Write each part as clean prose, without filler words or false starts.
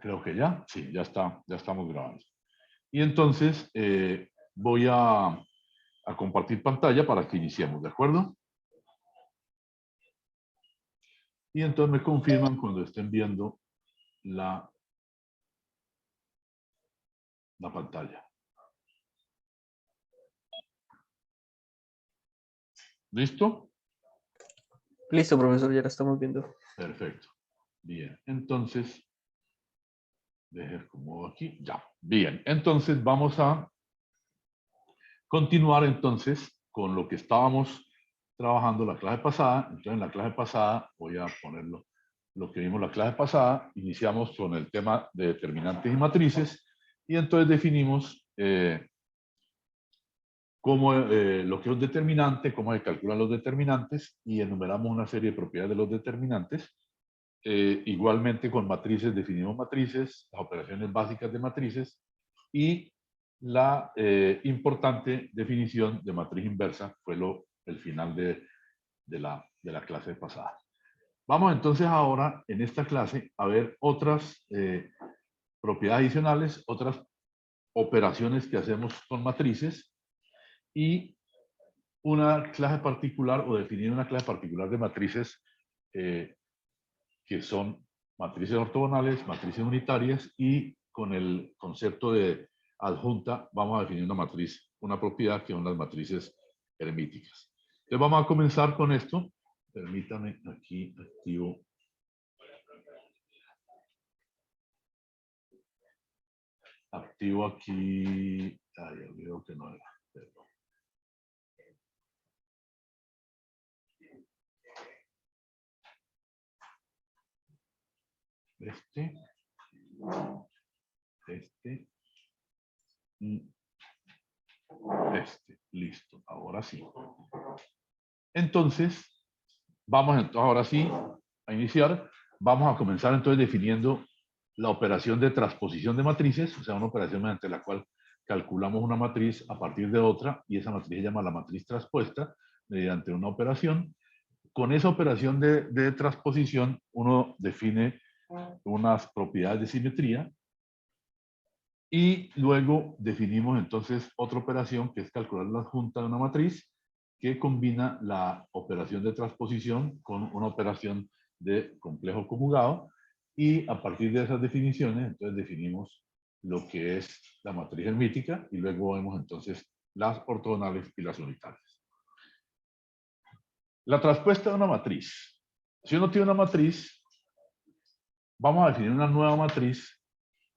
Creo que ya, sí, ya estamos grabando. Y entonces voy a compartir pantalla para que iniciemos, ¿de acuerdo? Y entonces me confirman cuando estén viendo la pantalla. ¿Listo? Listo, profesor, ya la estamos viendo. Perfecto. Bien, entonces, deje como aquí, ya. Bien, entonces vamos a continuar entonces con lo que estábamos trabajando la clase pasada. Entonces en la clase pasada, voy a ponerlo, lo que vimos la clase pasada, iniciamos con el tema de determinantes y matrices y entonces definimos cómo, lo que es un determinante, cómo se calculan los determinantes y enumeramos una serie de propiedades de los determinantes. Igualmente con matrices definimos matrices, las operaciones básicas de matrices y la importante definición de matriz inversa fue el final de la clase pasada. Vamos entonces ahora en esta clase a ver otras propiedades adicionales, otras operaciones que hacemos con matrices y una clase particular o definir una clase particular de matrices que son matrices ortogonales, matrices unitarias y con el concepto de adjunta vamos a definir una matriz, una propiedad que son las matrices hermíticas. Entonces vamos a comenzar con esto. Permítame, aquí activo. Activo aquí. Ay, olvido que no era. Perdón. Este y este. Listo. Ahora sí. Entonces, vamos ahora sí a iniciar. Vamos a comenzar entonces definiendo la operación de transposición de matrices, o sea, una operación mediante la cual calculamos una matriz a partir de otra y esa matriz se llama la matriz transpuesta mediante una operación. Con esa operación de transposición uno define unas propiedades de simetría y luego definimos entonces otra operación que es calcular la adjunta de una matriz que combina la operación de transposición con una operación de complejo conjugado y a partir de esas definiciones entonces definimos lo que es la matriz hermítica y luego vemos entonces las ortogonales y las unitarias. La transpuesta de una matriz. Si uno tiene una matriz, vamos a definir una nueva matriz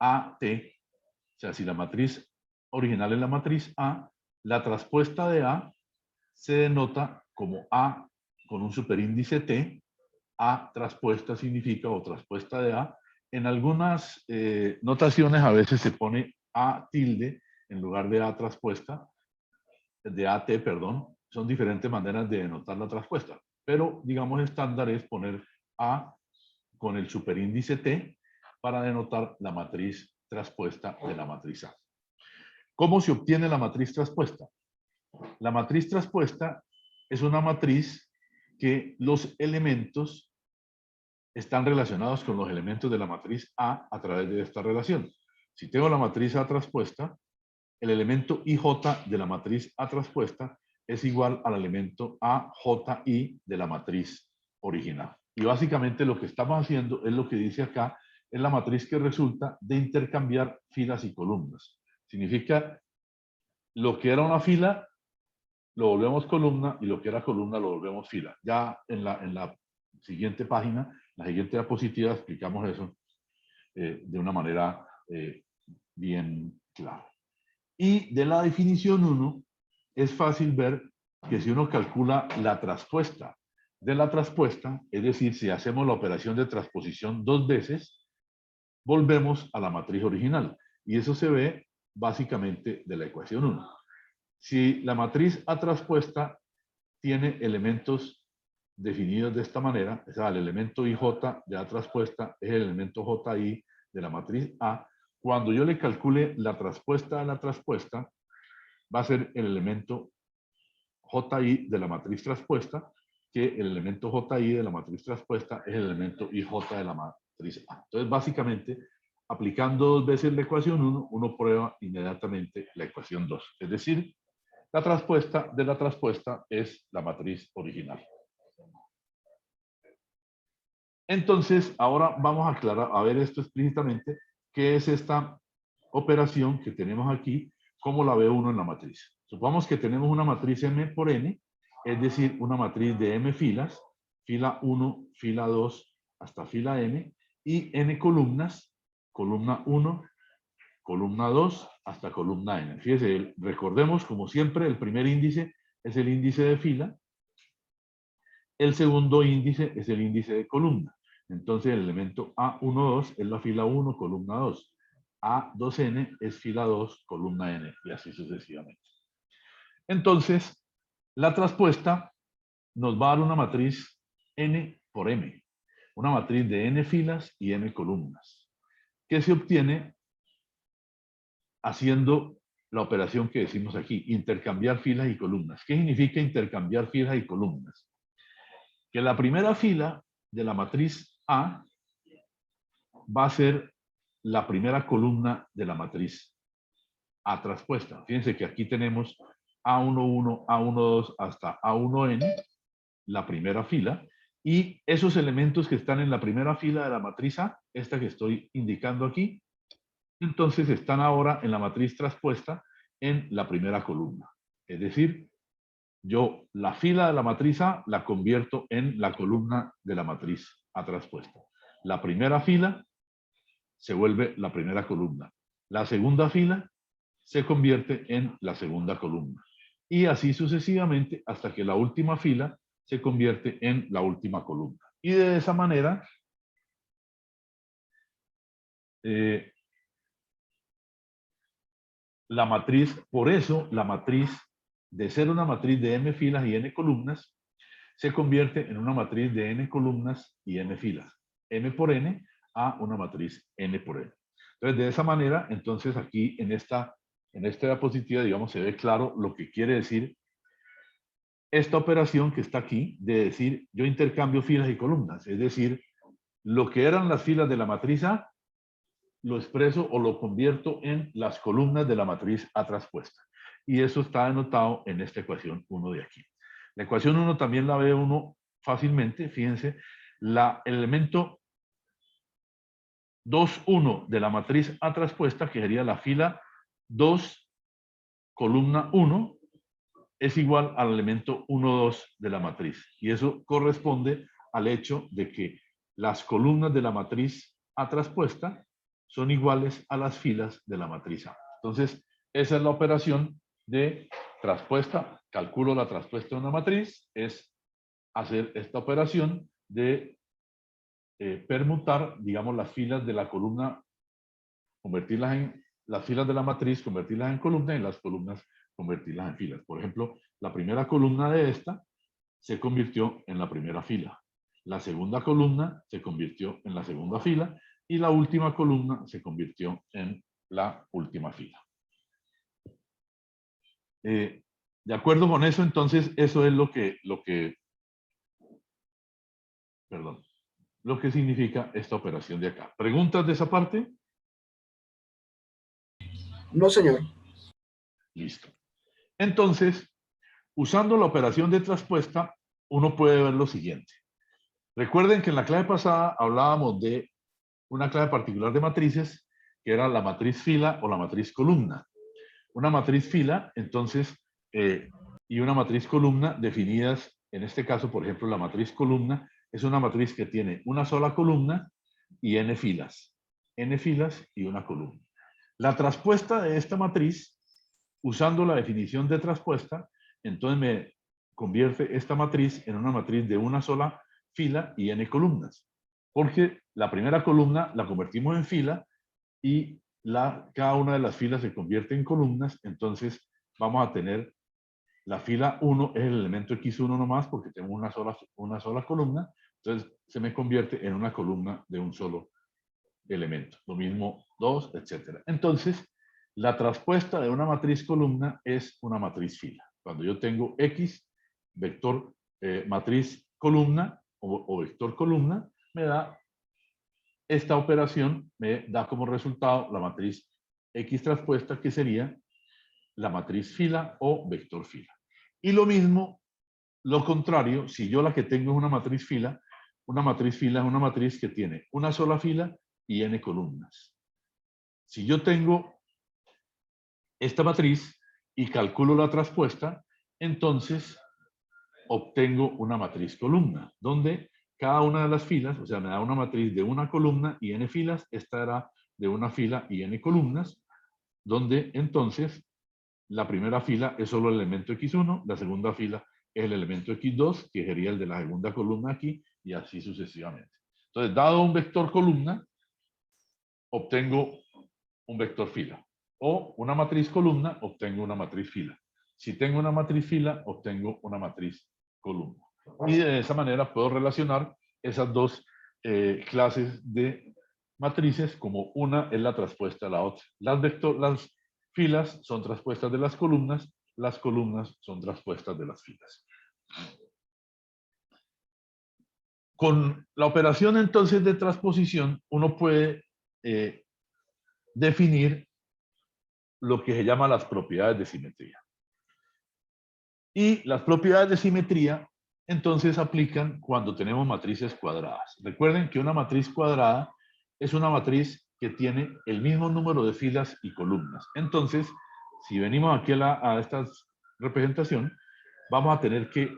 AT. O sea, si la matriz original es la matriz A, la transpuesta de A se denota como A con un superíndice T. A transpuesta significa o transpuesta de A. En algunas notaciones a veces se pone A tilde en lugar de A transpuesta, de AT, perdón. Son diferentes maneras de denotar la transpuesta. Pero, digamos, estándar es poner A con el superíndice T para denotar la matriz transpuesta de la matriz A. ¿Cómo se obtiene la matriz transpuesta? La matriz transpuesta es una matriz que los elementos están relacionados con los elementos de la matriz A través de esta relación. Si tengo la matriz A transpuesta, el elemento IJ de la matriz A transpuesta es igual al elemento AJI de la matriz original. Y básicamente lo que estamos haciendo es lo que dice acá, es la matriz que resulta de intercambiar filas y columnas. Significa lo que era una fila lo volvemos columna y lo que era columna lo volvemos fila. Ya en la siguiente página, la siguiente diapositiva, explicamos eso de una manera bien clara. Y de la definición 1, es fácil ver que si uno calcula la transpuesta de la transpuesta, es decir, si hacemos la operación de transposición dos veces, volvemos a la matriz original. Y eso se ve básicamente de la ecuación 1. Si la matriz A transpuesta tiene elementos definidos de esta manera, o sea, el elemento IJ de A transpuesta es el elemento JI de la matriz A, cuando yo le calcule la transpuesta a la transpuesta, va a ser el elemento JI de la matriz transpuesta, que el elemento JI de la matriz transpuesta es el elemento IJ de la matriz A. Entonces, básicamente, aplicando 2 veces la ecuación 1, uno prueba inmediatamente la ecuación 2. Es decir, la traspuesta de la traspuesta es la matriz original. Entonces, ahora vamos a aclarar, a ver esto explícitamente, qué es esta operación que tenemos aquí, cómo la ve uno en la matriz. Supongamos que tenemos una matriz M por N, es decir, una matriz de M filas, fila 1, fila 2, hasta fila N, y N columnas, columna 1, columna 2, hasta columna N. Fíjese, recordemos, como siempre, el primer índice es el índice de fila, el segundo índice es el índice de columna. Entonces el elemento A12 es la fila 1, columna 2. A2N es fila 2, columna N, y así sucesivamente. Entonces, la traspuesta nos va a dar una matriz N por M, una matriz de N filas y M columnas, que se obtiene haciendo la operación que decimos aquí, intercambiar filas y columnas. ¿Qué significa intercambiar filas y columnas? Que la primera fila de la matriz A va a ser la primera columna de la matriz A traspuesta. Fíjense que aquí tenemos A11, A12 hasta A1N, la primera fila, y esos elementos que están en la primera fila de la matriz A, esta que estoy indicando aquí, entonces están ahora en la matriz traspuesta en la primera columna. Es decir, yo la fila de la matriz A la convierto en la columna de la matriz A traspuesta. La primera fila se vuelve la primera columna. La segunda fila se convierte en la segunda columna. Y así sucesivamente hasta que la última fila se convierte en la última columna. Y de esa manera, la matriz, por eso la matriz, de ser una matriz de m filas y n columnas, se convierte en una matriz de n columnas y n filas. M por n a una matriz n por n. Entonces, de esa manera, entonces aquí en esta diapositiva, digamos, se ve claro lo que quiere decir esta operación que está aquí, de decir, yo intercambio filas y columnas. Es decir, lo que eran las filas de la matriz A, lo expreso o lo convierto en las columnas de la matriz A traspuesta. Y eso está denotado en esta ecuación 1 de aquí. La ecuación 1 también la ve uno fácilmente. Fíjense, el elemento 2,1 de la matriz A traspuesta, que sería la fila 2, columna 1, es igual al elemento 1,2 de la matriz. Y eso corresponde al hecho de que las columnas de la matriz A traspuesta son iguales a las filas de la matriz A. Entonces, esa es la operación de traspuesta. Calculo la traspuesta de una matriz, es hacer esta operación de permutar, digamos, las filas de la columna, convertirlas en las filas de la matriz, convertirlas en columnas y las columnas convertirlas en filas. Por ejemplo, la primera columna de esta se convirtió en la primera fila. La segunda columna se convirtió en la segunda fila y la última columna se convirtió en la última fila. De acuerdo con eso, entonces, eso es lo que significa esta operación de acá. ¿Preguntas de esa parte? No, señor. Listo. Entonces, usando la operación de traspuesta, uno puede ver lo siguiente. Recuerden que en la clase pasada hablábamos de una clase particular de matrices, que era la matriz fila o la matriz columna. Una matriz fila, entonces, y una matriz columna definidas, en este caso, por ejemplo, la matriz columna es una matriz que tiene una sola columna y n filas y una columna. La traspuesta de esta matriz, usando la definición de traspuesta, entonces me convierte esta matriz en una matriz de una sola fila y n columnas, porque la primera columna la convertimos en fila y cada una de las filas se convierte en columnas. Entonces vamos a tener la fila 1 es el elemento X1 nomás porque tengo una sola columna, entonces se me convierte en una columna de un solo elemento. Lo mismo 2, etc. Entonces, la traspuesta de una matriz columna es una matriz fila. Cuando yo tengo X, vector matriz columna o vector columna, me da esta operación me da como resultado la matriz X traspuesta, que sería la matriz fila o vector fila. Y lo mismo, lo contrario, si yo la que tengo es una matriz fila es una matriz que tiene una sola fila y n columnas. Si yo tengo esta matriz y calculo la traspuesta, entonces obtengo una matriz columna, donde cada una de las filas, o sea, me da una matriz de una columna y n filas, esta era de una fila y n columnas, donde entonces la primera fila es solo el elemento x1, la segunda fila es el elemento x2, que sería el de la segunda columna aquí, y así sucesivamente. Entonces, dado un vector columna, obtengo un vector fila. O una matriz columna, obtengo una matriz fila. Si tengo una matriz fila, obtengo una matriz columna. Y de esa manera puedo relacionar esas dos clases de matrices, como una es la traspuesta a la otra. Las filas son traspuestas de las columnas son traspuestas de las filas. Con la operación entonces de transposición, uno puede definir lo que se llama las propiedades de simetría. Y las propiedades de simetría entonces aplican cuando tenemos matrices cuadradas. Recuerden que una matriz cuadrada es una matriz que tiene el mismo número de filas y columnas. Entonces, si venimos aquí a esta representación, vamos a tener que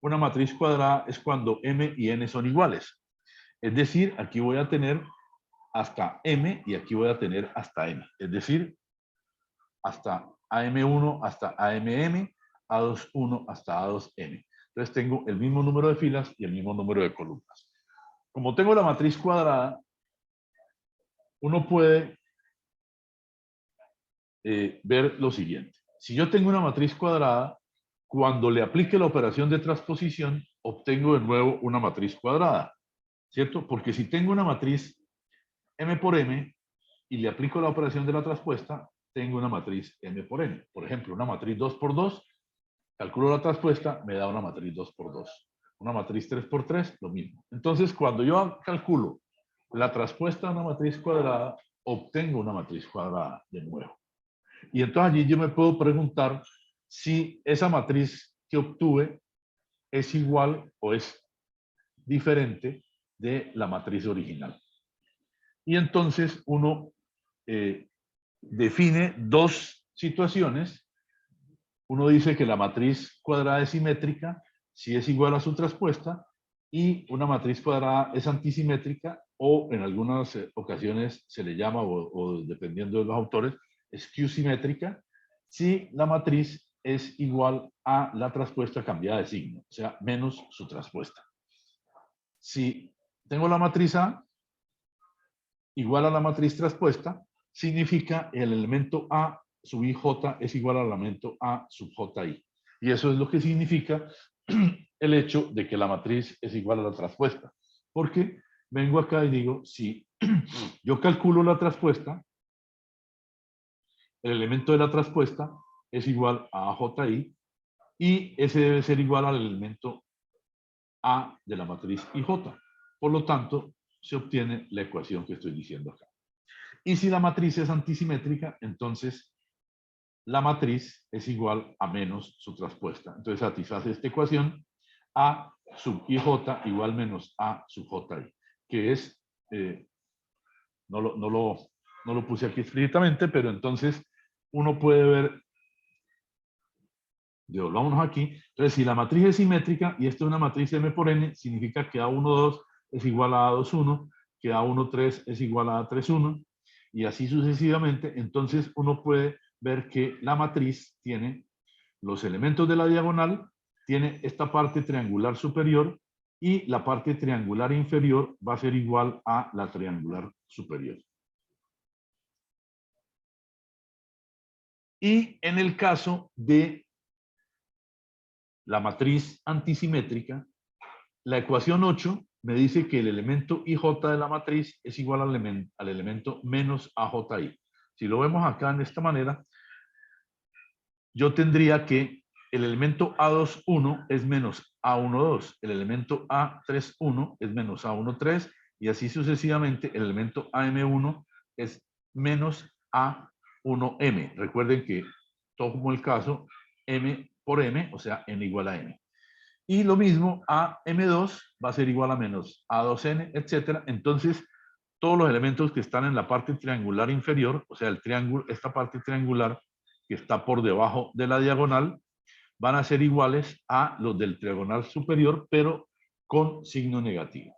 una matriz cuadrada es cuando m y n son iguales. Es decir, aquí voy a tener hasta m y aquí voy a tener hasta n. Es decir, hasta AM1 hasta AMM, A21 hasta A2N. Entonces tengo el mismo número de filas y el mismo número de columnas. Como tengo la matriz cuadrada, uno puede ver lo siguiente. Si yo tengo una matriz cuadrada, cuando le aplique la operación de transposición, obtengo de nuevo una matriz cuadrada, ¿cierto? Porque si tengo una matriz M por M y le aplico la operación de la traspuesta, tengo una matriz M por N. Por ejemplo, una matriz 2 por 2, calculo la traspuesta, me da una matriz 2 por 2. Una matriz 3 por 3, lo mismo. Entonces, cuando yo calculo la traspuesta de una matriz cuadrada, obtengo una matriz cuadrada de nuevo. Y entonces allí yo me puedo preguntar si esa matriz que obtuve es igual o es diferente de la matriz original. Y entonces uno define dos situaciones. Uno dice que la matriz cuadrada es simétrica si es igual a su traspuesta, y una matriz cuadrada es antisimétrica, o en algunas ocasiones se le llama, o dependiendo de los autores, skew-simétrica, si la matriz es igual a la traspuesta cambiada de signo, o sea, menos su traspuesta. Si tengo la matriz A igual a la matriz traspuesta, significa el elemento A sub ij es igual al elemento A sub ji. Y eso es lo que significa el hecho de que la matriz es igual a la traspuesta. Porque vengo acá y digo, si yo calculo la traspuesta, el elemento de la traspuesta es igual a ji, y ese debe ser igual al elemento A de la matriz IJ. Por lo tanto, se obtiene la ecuación que estoy diciendo acá. Y si la matriz es antisimétrica, entonces la matriz es igual a menos su traspuesta. Entonces satisface esta ecuación, A sub IJ igual menos A sub JI, que es, no lo puse aquí explícitamente, pero entonces uno puede ver, devolvámonos aquí. Entonces, si la matriz es simétrica y esta es una matriz M por N, significa que A12 es igual a A21, que A13 es igual a A31, y así sucesivamente. Entonces uno puede ver que la matriz tiene los elementos de la diagonal, tiene esta parte triangular superior, y la parte triangular inferior va a ser igual a la triangular superior. Y en el caso de la matriz antisimétrica, la ecuación 8 me dice que el elemento IJ de la matriz es igual al elemento menos AJI. Si lo vemos acá en esta manera, yo tendría que el elemento A21 es menos A12, el elemento A31 es menos A13, y así sucesivamente el elemento AM1 es menos A1M. Recuerden que tomo el caso M por M, o sea, N igual a M. Y lo mismo, AM2 va a ser igual a menos A2N, etcétera. Entonces, todos los elementos que están en la parte triangular inferior, o sea, el triángulo, esta parte triangular que está por debajo de la diagonal, van a ser iguales a los del triangular superior, pero con signo negativo.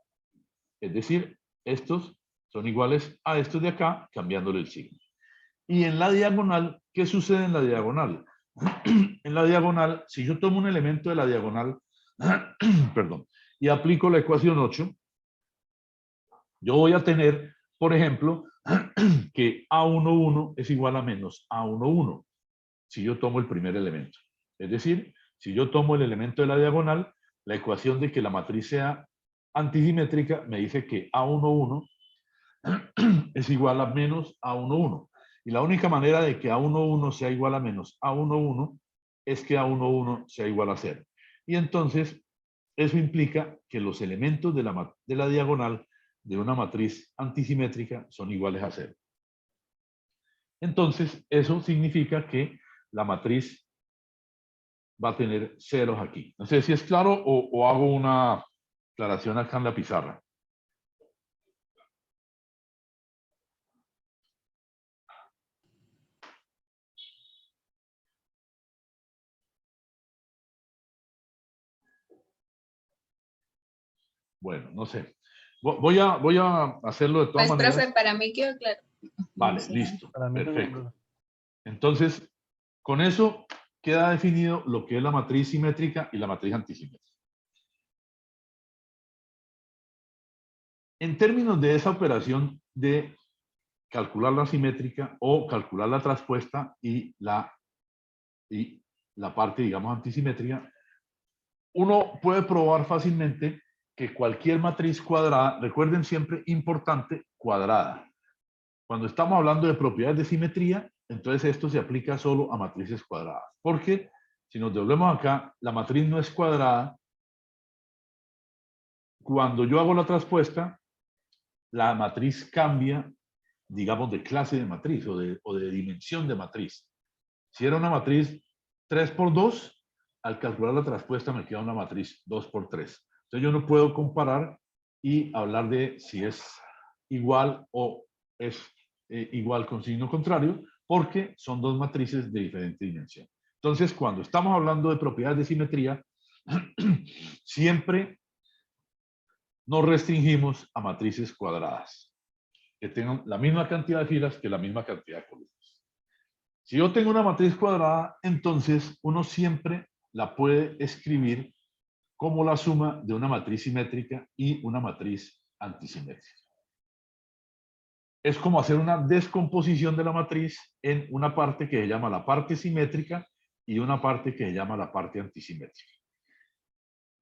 Es decir, estos son iguales a estos de acá, cambiándole el signo. Y en la diagonal, ¿qué sucede en la diagonal? En la diagonal, si yo tomo un elemento de la diagonal, perdón, y aplico la ecuación 8, yo voy a tener, por ejemplo, que A11 es igual a menos A11, si yo tomo el primer elemento. Es decir, si yo tomo el elemento de la diagonal, la ecuación de que la matriz sea antisimétrica me dice que A11 es igual a menos A11. Y la única manera de que A11 sea igual a menos A11 es que A11 sea igual a 0. Y entonces, eso implica que los elementos de la diagonal de una matriz antisimétrica son iguales a 0. Entonces, eso significa que la matriz va a tener ceros aquí. No sé si es claro o hago una aclaración acá en la pizarra. Bueno, no sé. Voy a hacerlo de todas Pues, maneras. profe, para mí quedó claro. Vale, Sí. listo. Para mí también, Perfecto. profe. Entonces, con eso queda definido lo que es la matriz simétrica y la matriz antisimétrica. En términos de esa operación de calcular la simétrica o calcular la traspuesta y la parte, digamos, antisimétrica, uno puede probar fácilmente que cualquier matriz cuadrada, recuerden siempre, importante, cuadrada. Cuando estamos hablando de propiedades de simetría, entonces esto se aplica solo a matrices cuadradas. Porque si nos devolvemos acá, la matriz no es cuadrada. Cuando yo hago la traspuesta, la matriz cambia, digamos, de clase de matriz o de dimensión de matriz. Si era una matriz 3×2, al calcular la traspuesta me queda una matriz 2×3. Entonces yo no puedo comparar y hablar de si es igual o es igual con signo contrario, porque son dos matrices de diferente dimensión. Entonces, cuando estamos hablando de propiedades de simetría, siempre nos restringimos a matrices cuadradas, que tengan la misma cantidad de filas que la misma cantidad de columnas. Si yo tengo una matriz cuadrada, entonces uno siempre la puede escribir como la suma de una matriz simétrica y una matriz antisimétrica. Es como hacer una descomposición de la matriz en una parte que se llama la parte simétrica y una parte que se llama la parte antisimétrica.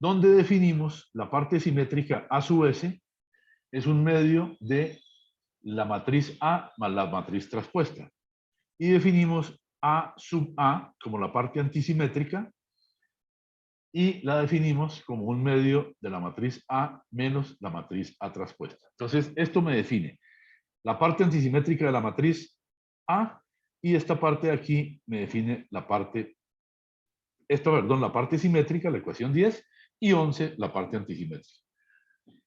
Donde definimos la parte simétrica A sub S es un medio de la matriz A más la matriz traspuesta. Y definimos A sub A como la parte antisimétrica y la definimos como un medio de la matriz A menos la matriz A traspuesta. Entonces, esto me define la parte antisimétrica de la matriz A y esta parte de aquí me define la parte, la parte simétrica, la ecuación 10, y 11, la parte antisimétrica.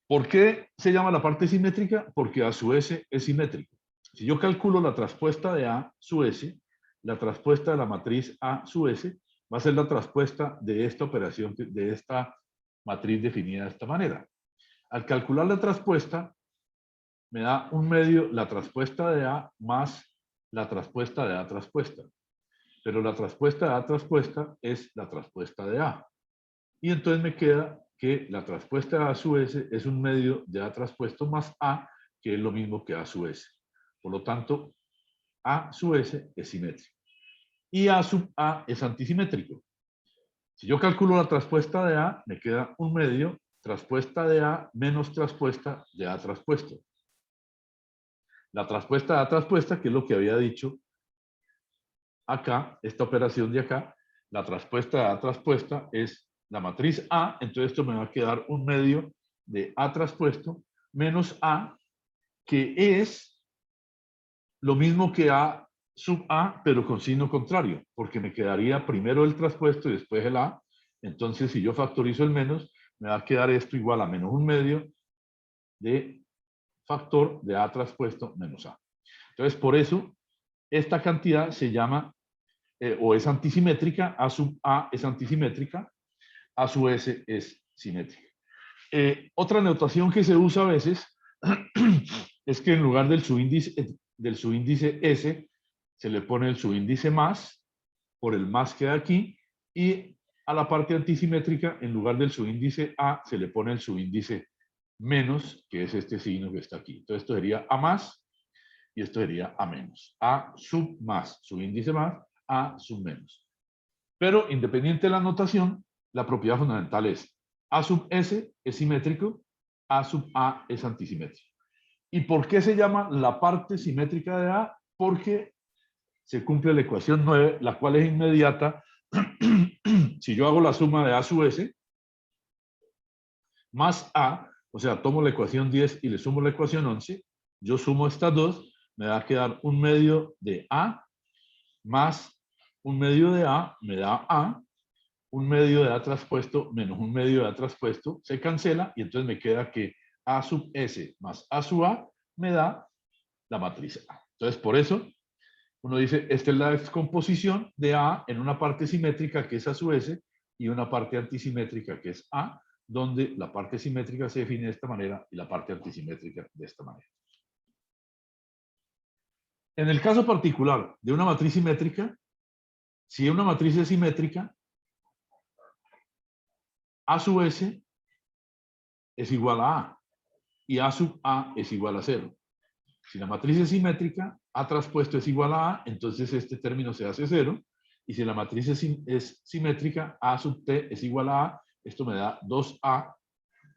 ¿Por qué se llama la parte simétrica? Porque A sub S es simétrico. Si yo calculo la traspuesta de A sub S, la traspuesta de la matriz A sub S va a ser la traspuesta de esta operación, de esta matriz definida de esta manera. Al calcular la traspuesta, me da un medio la traspuesta de A más la traspuesta de A traspuesta. Pero la traspuesta de A traspuesta es la traspuesta de A. Y entonces me queda que la traspuesta de A sub S es un medio de A traspuesto más A, que es lo mismo que A sub S. Por lo tanto, A sub S es simétrico. Y A sub A es antisimétrico. Si yo calculo la traspuesta de A, me queda un medio traspuesta de A menos traspuesta de A traspuesto. La traspuesta de A traspuesta, que es lo que había dicho acá, esta operación de acá, la traspuesta de A traspuesta es la matriz A, entonces esto me va a quedar un medio de A traspuesto menos A, que es lo mismo que A sub A, pero con signo contrario, porque me quedaría primero el traspuesto y después el A. Entonces, si yo factorizo el menos, me va a quedar esto igual a menos 1/2 de factor de A traspuesto menos A. Entonces, por eso, esta cantidad se llama, o es antisimétrica, A sub A es antisimétrica, A sub S es simétrica. Otra notación que se usa a veces es que en lugar del subíndice S, se le pone el subíndice más, por el más que hay aquí, y a la parte antisimétrica, en lugar del subíndice A, se le pone el subíndice menos, que es este signo que está aquí. Entonces esto sería A más, y esto sería A menos. A sub más, subíndice más, A sub menos. Pero independiente de la notación, la propiedad fundamental es A sub S es simétrico, A sub A es antisimétrico. ¿Y por qué se llama la parte simétrica de A? Porque se cumple la ecuación 9, la cual es inmediata. Si yo hago la suma de A sub S más A, o sea, tomo la ecuación 10 y le sumo la ecuación 11, yo sumo estas dos, me va a quedar 1/2 de A más 1/2 de A, me da A, 1/2 de A traspuesto menos 1/2 de A traspuesto, se cancela y entonces me queda que A sub S más A sub A me da la matriz A. Entonces, por eso, uno dice, esta es la descomposición de A en una parte simétrica que es A sub S y una parte antisimétrica que es A, donde la parte simétrica se define de esta manera y la parte antisimétrica de esta manera. En el caso particular de una matriz simétrica, si una matriz es simétrica, A sub S es igual a A y A sub A es igual a 0. Si la matriz es simétrica, A traspuesto es igual a A, entonces este término se hace 0. Y si la matriz es simétrica, A sub T es igual a A, esto me da 2A,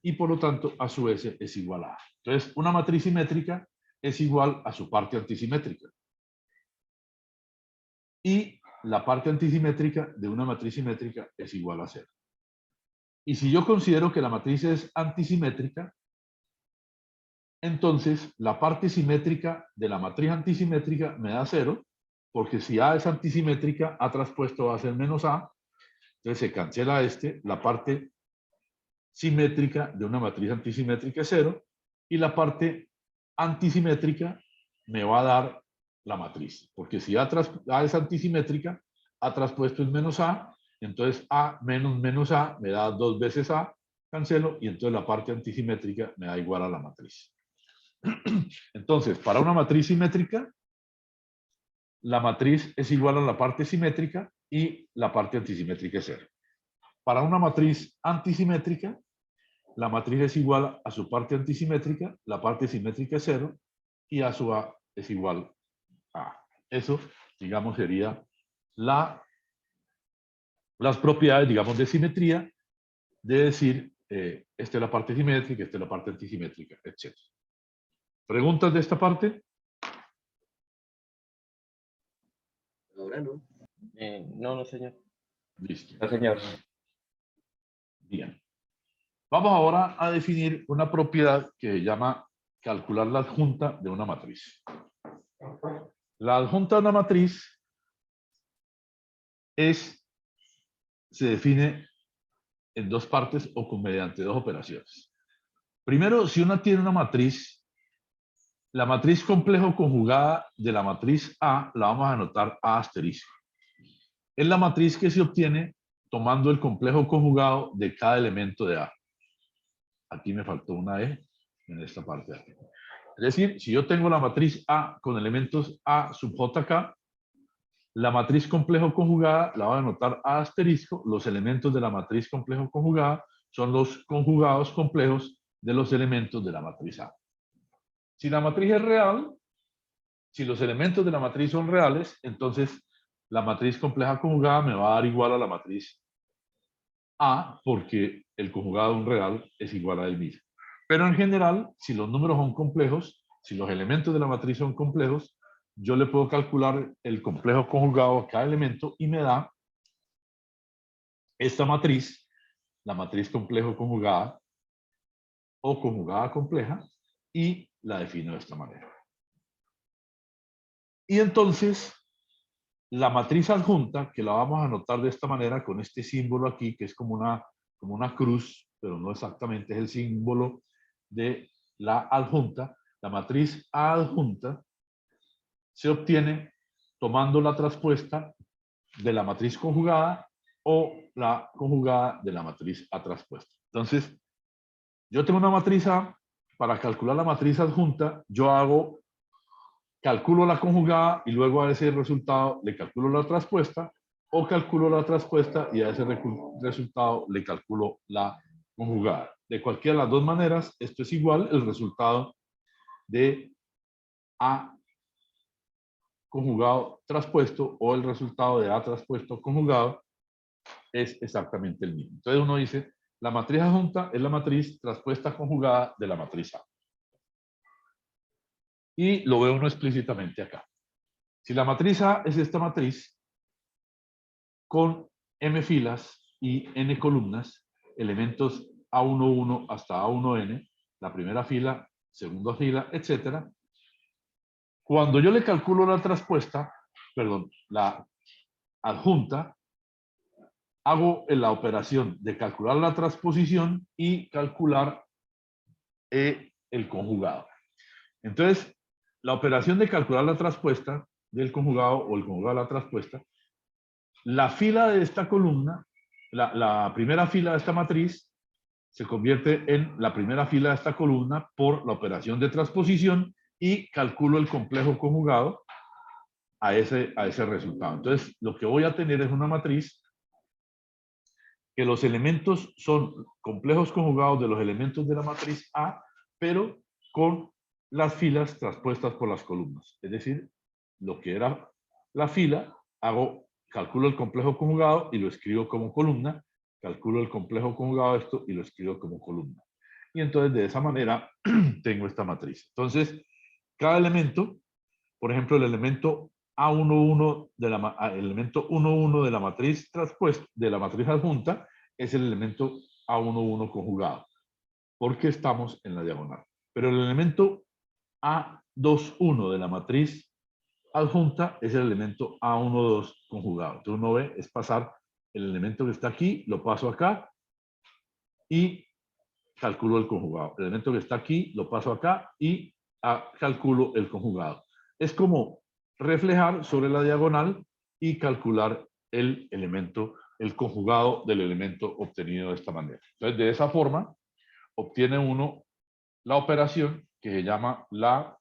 y por lo tanto A sub S es igual a A. Entonces, una matriz simétrica es igual a su parte antisimétrica. Y la parte antisimétrica de una matriz simétrica es igual a 0. Y si yo considero que la matriz es antisimétrica, entonces la parte simétrica de la matriz antisimétrica me da 0, porque si A es antisimétrica, A traspuesto va a ser menos A, entonces se cancela la parte simétrica de una matriz antisimétrica es 0, y la parte antisimétrica me va a dar la matriz, porque si A es antisimétrica, A traspuesto es menos A, entonces A menos A me da 2 veces A, cancelo, y entonces la parte antisimétrica me da igual a la matriz. Entonces, para una matriz simétrica, la matriz es igual a la parte simétrica y la parte antisimétrica es 0. Para una matriz antisimétrica, la matriz es igual a su parte antisimétrica, la parte simétrica es 0 y A sub A es igual a A. Eso, digamos, sería las propiedades, digamos, de simetría, de decir, esta es la parte simétrica, esta es la parte antisimétrica, etc. ¿Preguntas de esta parte? Ahora no. No, señor. Listo. No, señor. Bien. Vamos ahora a definir una propiedad que se llama calcular la adjunta de una matriz. La adjunta de una matriz se define en dos partes o mediante dos operaciones. Primero, si uno tiene una matriz, la matriz complejo conjugada de la matriz A la vamos a anotar A asterisco. Es la matriz que se obtiene tomando el complejo conjugado de cada elemento de A. Aquí me faltó una E en esta parte de aquí. Es decir, si yo tengo la matriz A con elementos A sub JK, la matriz complejo conjugada la voy a anotar A asterisco. Los elementos de la matriz complejo conjugada son los conjugados complejos de los elementos de la matriz A. Si la matriz es real, si los elementos de la matriz son reales, entonces la matriz compleja conjugada me va a dar igual a la matriz A, porque el conjugado de un real es igual a él mismo. Pero en general, si los números son complejos, si los elementos de la matriz son complejos, yo le puedo calcular el complejo conjugado a cada elemento y me da esta matriz, la matriz complejo conjugada o conjugada compleja, y la defino de esta manera. Y entonces, la matriz adjunta, que la vamos a anotar de esta manera con este símbolo aquí, que es como una cruz, pero no exactamente, es el símbolo de la adjunta. La matriz A adjunta se obtiene tomando la traspuesta de la matriz conjugada o la conjugada de la matriz A traspuesta. Entonces, yo tengo una matriz A. Para calcular la matriz adjunta, yo calculo la conjugada y luego a ese resultado le calculo la traspuesta, o calculo la traspuesta y a ese resultado le calculo la conjugada. De cualquiera de las dos maneras, esto es igual, el resultado de A conjugado traspuesto o el resultado de A traspuesto conjugado es exactamente el mismo. Entonces uno dice, la matriz adjunta es la matriz traspuesta conjugada de la matriz A. Y lo ve uno explícitamente acá. Si la matriz A es esta matriz con m filas y n columnas, elementos A11 hasta A1n, la primera fila, segunda fila, etcétera. Cuando yo le calculo la traspuesta, perdón, la adjunta, hago la operación de calcular la transposición y calcular el conjugado. Entonces, la operación de calcular la traspuesta del conjugado o el conjugado de la traspuesta, la fila de esta columna, la primera fila de esta matriz, se convierte en la primera fila de esta columna por la operación de transposición y calculo el complejo conjugado a ese resultado. Entonces, lo que voy a tener es una matriz que los elementos son complejos conjugados de los elementos de la matriz A, pero con las filas traspuestas por las columnas. Es decir, lo que era la fila, calculo el complejo conjugado y lo escribo como columna, calculo el complejo conjugado de esto y lo escribo como columna. Y entonces de esa manera tengo esta matriz. Entonces, cada elemento, por ejemplo, el elemento A11 elemento 11 de la matriz traspuesta, de la matriz adjunta, es el elemento A11 conjugado, porque estamos en la diagonal. Pero el elemento A21 de la matriz adjunta es el elemento A12 conjugado. Entonces uno ve, es pasar el elemento que está aquí, lo paso acá y calculo el conjugado. El elemento que está aquí, lo paso acá y calculo el conjugado. Es como reflejar sobre la diagonal y calcular el elemento, el conjugado del elemento obtenido de esta manera. Entonces, de esa forma, obtiene uno la operación que se llama la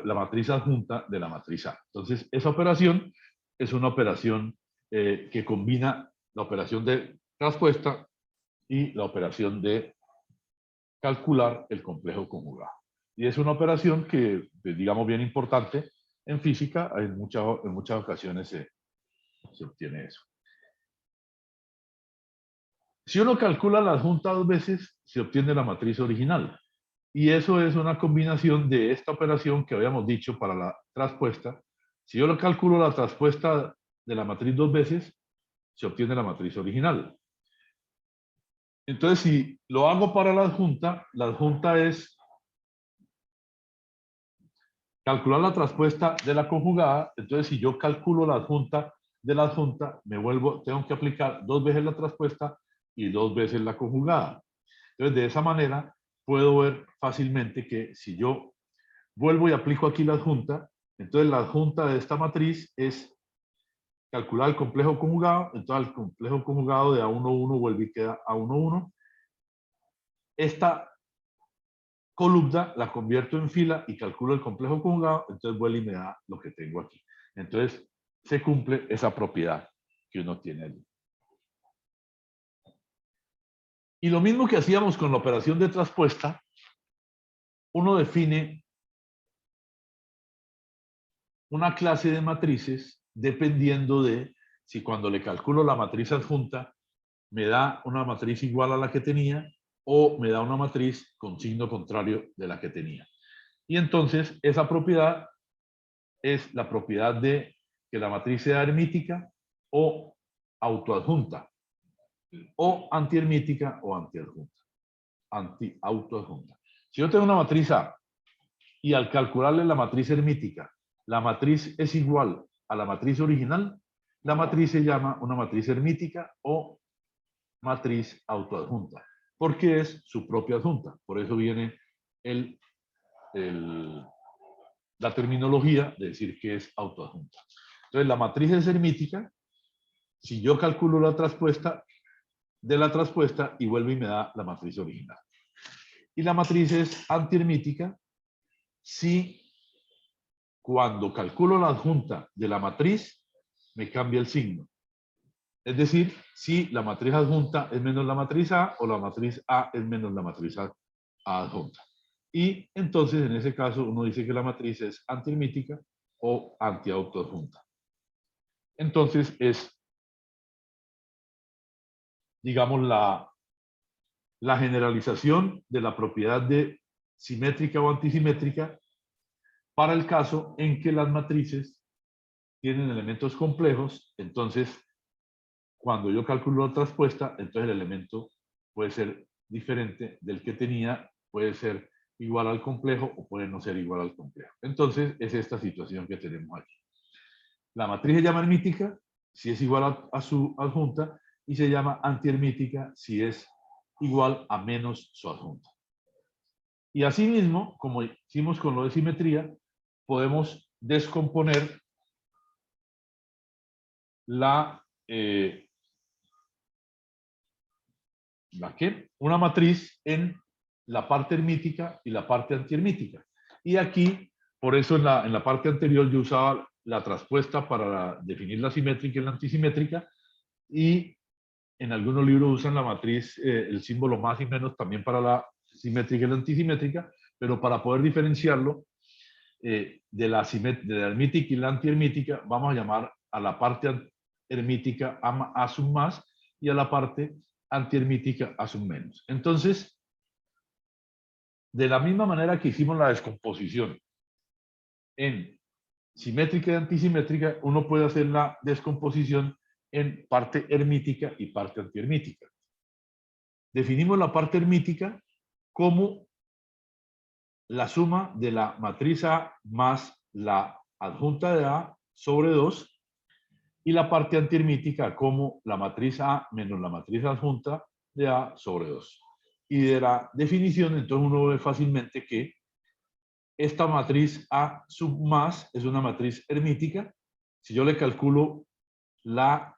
matriz adjunta de la matriz A. Entonces, esa operación es una operación que combina la operación de traspuesta y la operación de calcular el complejo conjugado. Y es una operación que, digamos, bien importante en física. En muchas ocasiones se obtiene eso. Si uno calcula la adjunta dos veces, se obtiene la matriz original. Y eso es una combinación de esta operación que habíamos dicho para la traspuesta. Si yo lo calculo la traspuesta de la matriz dos veces, se obtiene la matriz original. Entonces, si lo hago para la adjunta es calcular la traspuesta de la conjugada. Entonces, si yo calculo la adjunta de la adjunta, tengo que aplicar dos veces la traspuesta y dos veces la conjugada. Entonces, de esa manera, puedo ver fácilmente que si yo vuelvo y aplico aquí la adjunta, entonces la adjunta de esta matriz es calcular el complejo conjugado. Entonces, el complejo conjugado de A11 vuelve y queda A11. Esta columna la convierto en fila y calculo el complejo conjugado, entonces vuelve y me da lo que tengo aquí. Entonces, se cumple esa propiedad que uno tiene allí. Y lo mismo que hacíamos con la operación de traspuesta, uno define una clase de matrices dependiendo de si cuando le calculo la matriz adjunta me da una matriz igual a la que tenía o me da una matriz con signo contrario de la que tenía. Y entonces esa propiedad es la propiedad de que la matriz sea hermítica o autoadjunta. o antihermítica o antiadjunta. Anti-autoadjunta. Si yo tengo una matriz A y al calcularle la matriz hermítica, la matriz es igual a la matriz original, la matriz se llama una matriz hermítica o matriz autoadjunta, porque es su propia adjunta. Por eso viene la terminología de decir que es autoadjunta. Entonces, la matriz es hermítica si yo calculo la traspuesta de la traspuesta y vuelve y me da la matriz original. Y la matriz es antihermítica si cuando calculo la adjunta de la matriz me cambia el signo. Es decir, si la matriz adjunta es menos la matriz A o la matriz A es menos la matriz A adjunta. Y entonces en ese caso uno dice que la matriz es antihermítica o antiautoadjunta. Entonces es, digamos, la generalización de la propiedad de simétrica o antisimétrica para el caso en que las matrices tienen elementos complejos. Entonces, cuando yo calculo la traspuesta, entonces el elemento puede ser diferente del que tenía, puede ser igual al complejo o puede no ser igual al complejo. Entonces, es esta situación que tenemos aquí. La matriz se llama hermítica si es igual a su adjunta y se llama antihermítica si es igual a menos su adjunta. Y asimismo, como hicimos con lo de simetría, podemos descomponer una matriz en la parte hermítica y la parte antihermítica. Y aquí, por eso en la parte anterior yo usaba la traspuesta para definir la simétrica y la antisimétrica, y en algunos libros usan la matriz, el símbolo más y menos también para la simétrica y la antisimétrica, pero para poder diferenciarlo de la hermítica y la antihermítica, vamos a llamar a la parte hermítica A sub más y a la parte antihermítica A sub menos. Entonces, de la misma manera que hicimos la descomposición en simétrica y antisimétrica, uno puede hacer la descomposición en parte hermítica y parte antihermítica. Definimos la parte hermítica como la suma de la matriz A más la adjunta de A sobre 2, y la parte antihermítica como la matriz A menos la matriz adjunta de A sobre 2. Y de la definición, entonces uno ve fácilmente que esta matriz A sub más es una matriz hermítica. Si yo le calculo la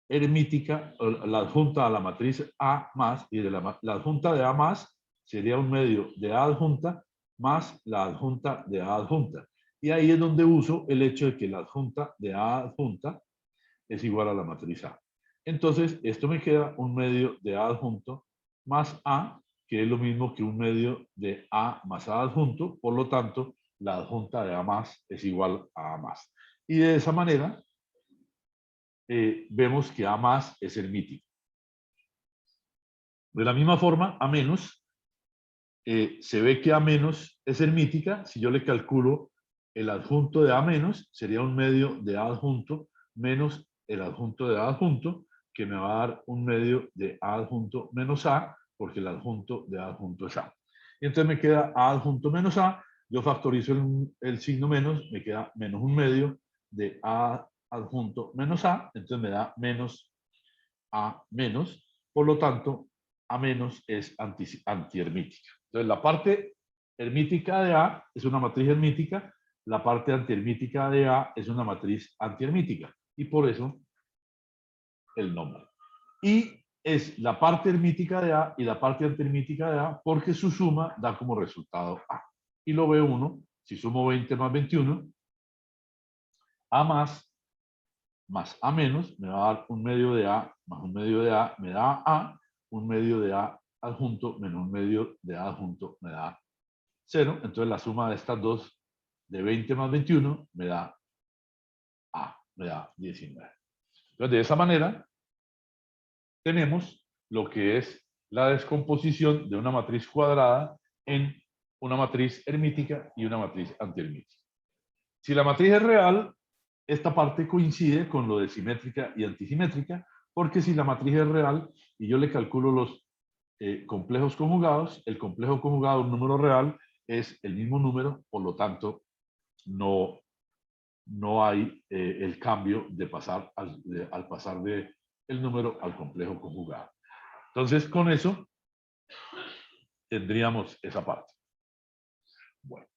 hermítica, la adjunta a la matriz A más, y de la adjunta de A más sería un medio de A adjunta más la adjunta de A adjunta. Y ahí es donde uso el hecho de que la adjunta de A adjunta es igual a la matriz A. Entonces, esto me queda un medio de A adjunto más A, que es lo mismo que un medio de A más A adjunto. Por lo tanto, la adjunta de A más es igual a A más. Y de esa manera, vemos que A más es hermítico. De la misma forma, A menos, se ve que A menos es hermítica. Si yo le calculo el adjunto de A menos, sería un medio de A adjunto menos el adjunto de A adjunto, que me va a dar un medio de A adjunto menos A, porque el adjunto de A adjunto es A. Y entonces me queda A adjunto menos A, yo factorizo el signo menos, me queda menos un medio de A adjunto menos A, entonces me da menos A menos, por lo tanto, A menos es antihermítica. Entonces, la parte hermítica de A es una matriz hermítica, la parte antihermítica de A es una matriz antihermítica, y por eso el nombre. Y es la parte hermítica de A y la parte antihermítica de A porque su suma da como resultado A. Y lo ve uno, si sumo 20 más 21, A más A menos, me va a dar un medio de A más un medio de A, me da A, un medio de A adjunto menos un medio de A adjunto me da 0. Entonces la suma de estas dos, de 20 más 21, me da A, me da 19. Entonces de esa manera tenemos lo que es la descomposición de una matriz cuadrada en una matriz hermítica y una matriz antihermítica. Si la matriz es real, esta parte coincide con lo de simétrica y antisimétrica, porque si la matriz es real y yo le calculo los complejos conjugados, el complejo conjugado de un número real es el mismo número, por lo tanto, no hay el cambio de pasar al pasar de el número al complejo conjugado. Entonces, con eso tendríamos esa parte. Bueno,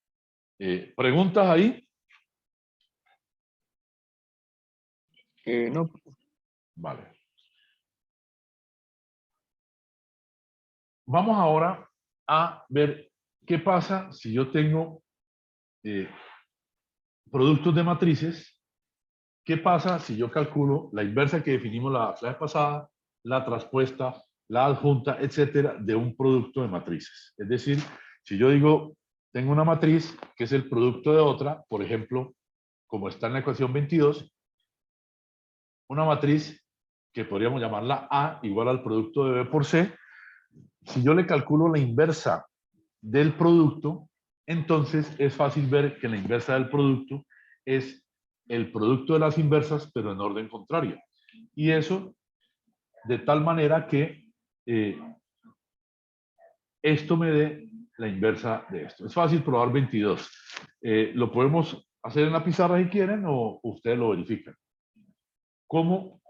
¿preguntas ahí? No. Vale. Vamos ahora a ver qué pasa si yo tengo productos de matrices. ¿Qué pasa si yo calculo la inversa que definimos la clase pasada, la traspuesta, la adjunta, etcétera, de un producto de matrices? Es decir, si yo digo, tengo una matriz que es el producto de otra, por ejemplo, como está en la ecuación 22, una matriz que podríamos llamarla A igual al producto de B por C. Si yo le calculo la inversa del producto, entonces es fácil ver que la inversa del producto es el producto de las inversas, pero en orden contrario. Y eso de tal manera que esto me dé la inversa de esto. Es fácil probar 22. Lo podemos hacer en la pizarra si quieren o ustedes lo verifican. ¿Cómo?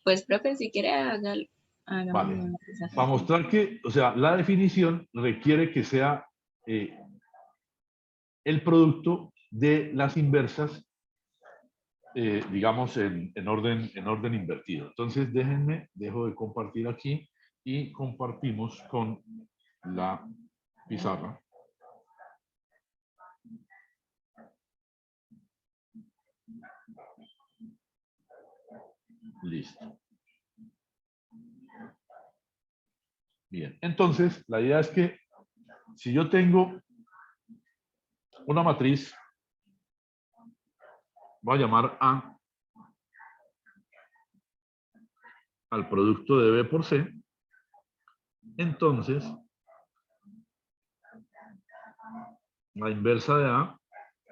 Pues, profe, si quiere, hágalo. Vale. Hagámoslo. Para mostrar que, o sea, la definición requiere que sea el producto de las inversas, digamos, en orden invertido. Entonces, dejo de compartir aquí y compartimos con la pizarra. Listo. Bien, entonces la idea es que si yo tengo una matriz, voy a llamar A al producto de B por C, entonces la inversa de A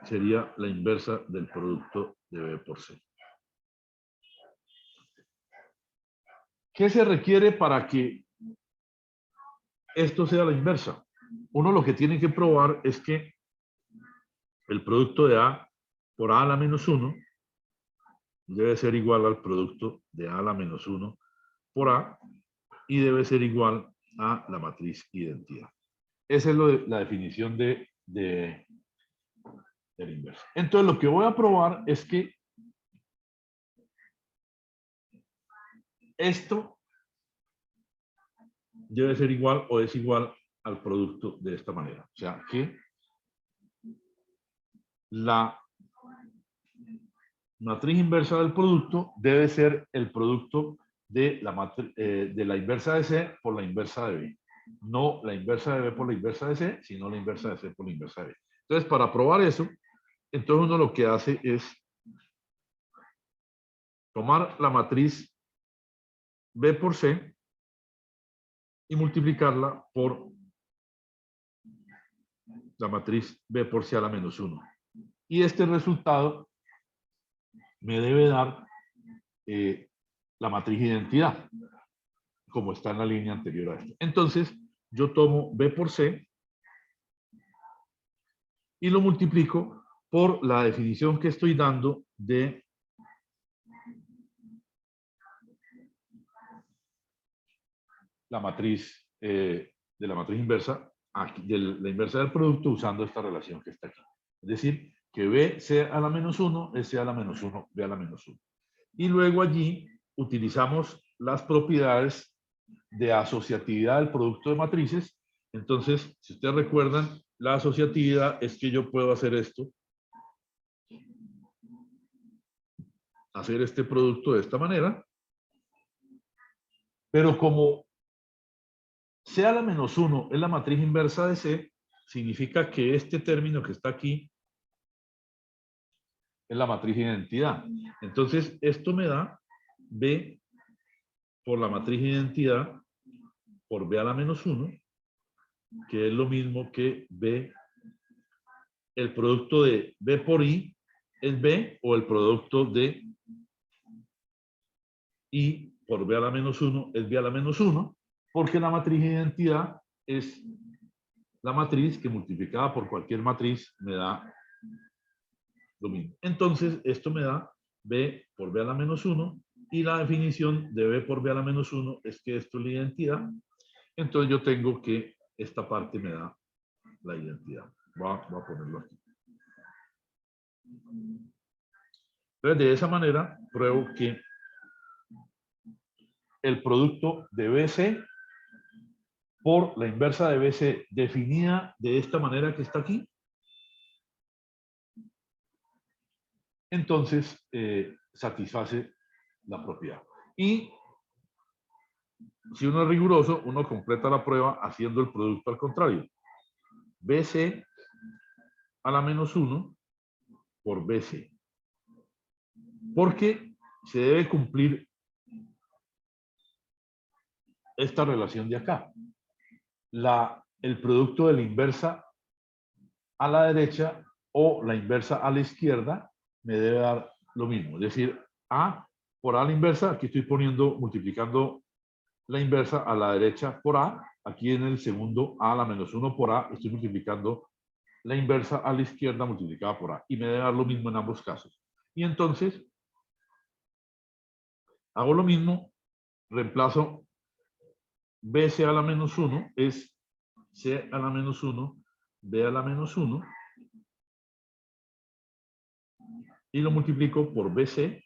sería la inversa del producto de B por C. ¿Qué se requiere para que esto sea la inversa? Uno lo que tiene que probar es que el producto de A por A a la menos 1 debe ser igual al producto de A a la menos 1 por A y debe ser igual a la matriz identidad. Esa es la definición de la inversa. Entonces lo que voy a probar es que esto debe ser igual o es igual al producto de esta manera. O sea que la matriz inversa del producto debe ser el producto de la inversa de C por la inversa de B. No la inversa de B por la inversa de C, sino la inversa de C por la inversa de B. Entonces, para probar eso, entonces uno lo que hace es tomar la matriz B por C y multiplicarla por la matriz B por C a la menos 1. Y este resultado me debe dar la matriz identidad, como está en la línea anterior a esta. Entonces, yo tomo B por C y lo multiplico por la definición que estoy dando de la matriz inversa, aquí, de la inversa del producto usando esta relación que está aquí. Es decir, que B sea a la menos 1, es C a la menos 1, B a la menos 1. Y luego allí utilizamos las propiedades de asociatividad del producto de matrices. Entonces, si ustedes recuerdan, la asociatividad es que yo puedo hacer esto, hacer este producto de esta manera, pero como C a la menos 1 es la matriz inversa de C, significa que este término que está aquí es la matriz identidad. Entonces, esto me da B por la matriz identidad por B a la menos 1, que es lo mismo que B, el producto de B por I es B, o el producto de y por B a la menos 1 es B a la menos 1, porque la matriz de identidad es la matriz que multiplicada por cualquier matriz me da lo mismo. Entonces, esto me da B por B a la menos 1 y la definición de B por B a la menos 1 es que esto es la identidad. Entonces yo tengo que esta parte me da la identidad. Voy a ponerlo aquí. Entonces, de esa manera, pruebo que el producto de BC por la inversa de BC definida de esta manera que está aquí, entonces satisface la propiedad. Y si uno es riguroso, uno completa la prueba haciendo el producto al contrario. BC a la menos 1 por BC. Porque se debe cumplir esta relación de acá. El producto de la inversa a la derecha o la inversa a la izquierda me debe dar lo mismo. Es decir, A por A a la inversa, aquí estoy multiplicando la inversa a la derecha por A. Aquí en el segundo A a la menos 1 por A, estoy multiplicando la inversa a la izquierda multiplicada por A. Y me debe dar lo mismo en ambos casos. Y entonces, hago lo mismo, reemplazo BC a la menos 1, es C a la menos 1, B a la menos 1, y lo multiplico por BC,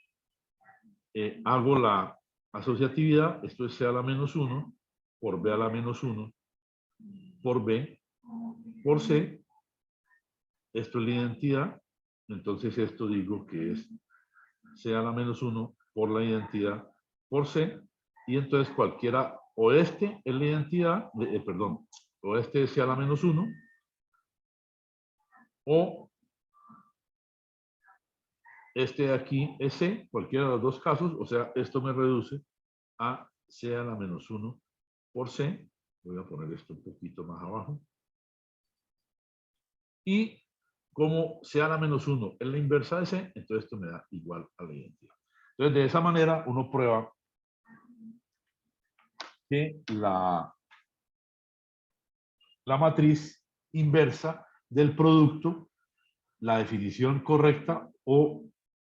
hago la asociatividad, esto es C a la menos 1, por B a la menos 1, por B, por C, esto es la identidad, entonces esto digo que es C a la menos 1 por la identidad por C, y entonces cualquiera, o este es la identidad, perdón, o este es C a la menos 1, o este de aquí es C, cualquiera de los dos casos, o sea, esto me reduce a C a la menos 1 por C. Voy a poner esto un poquito más abajo. Y como C a la menos 1 es la inversa de C, entonces esto me da igual a la identidad. Entonces, de esa manera, uno prueba que la matriz inversa del producto, la definición correcta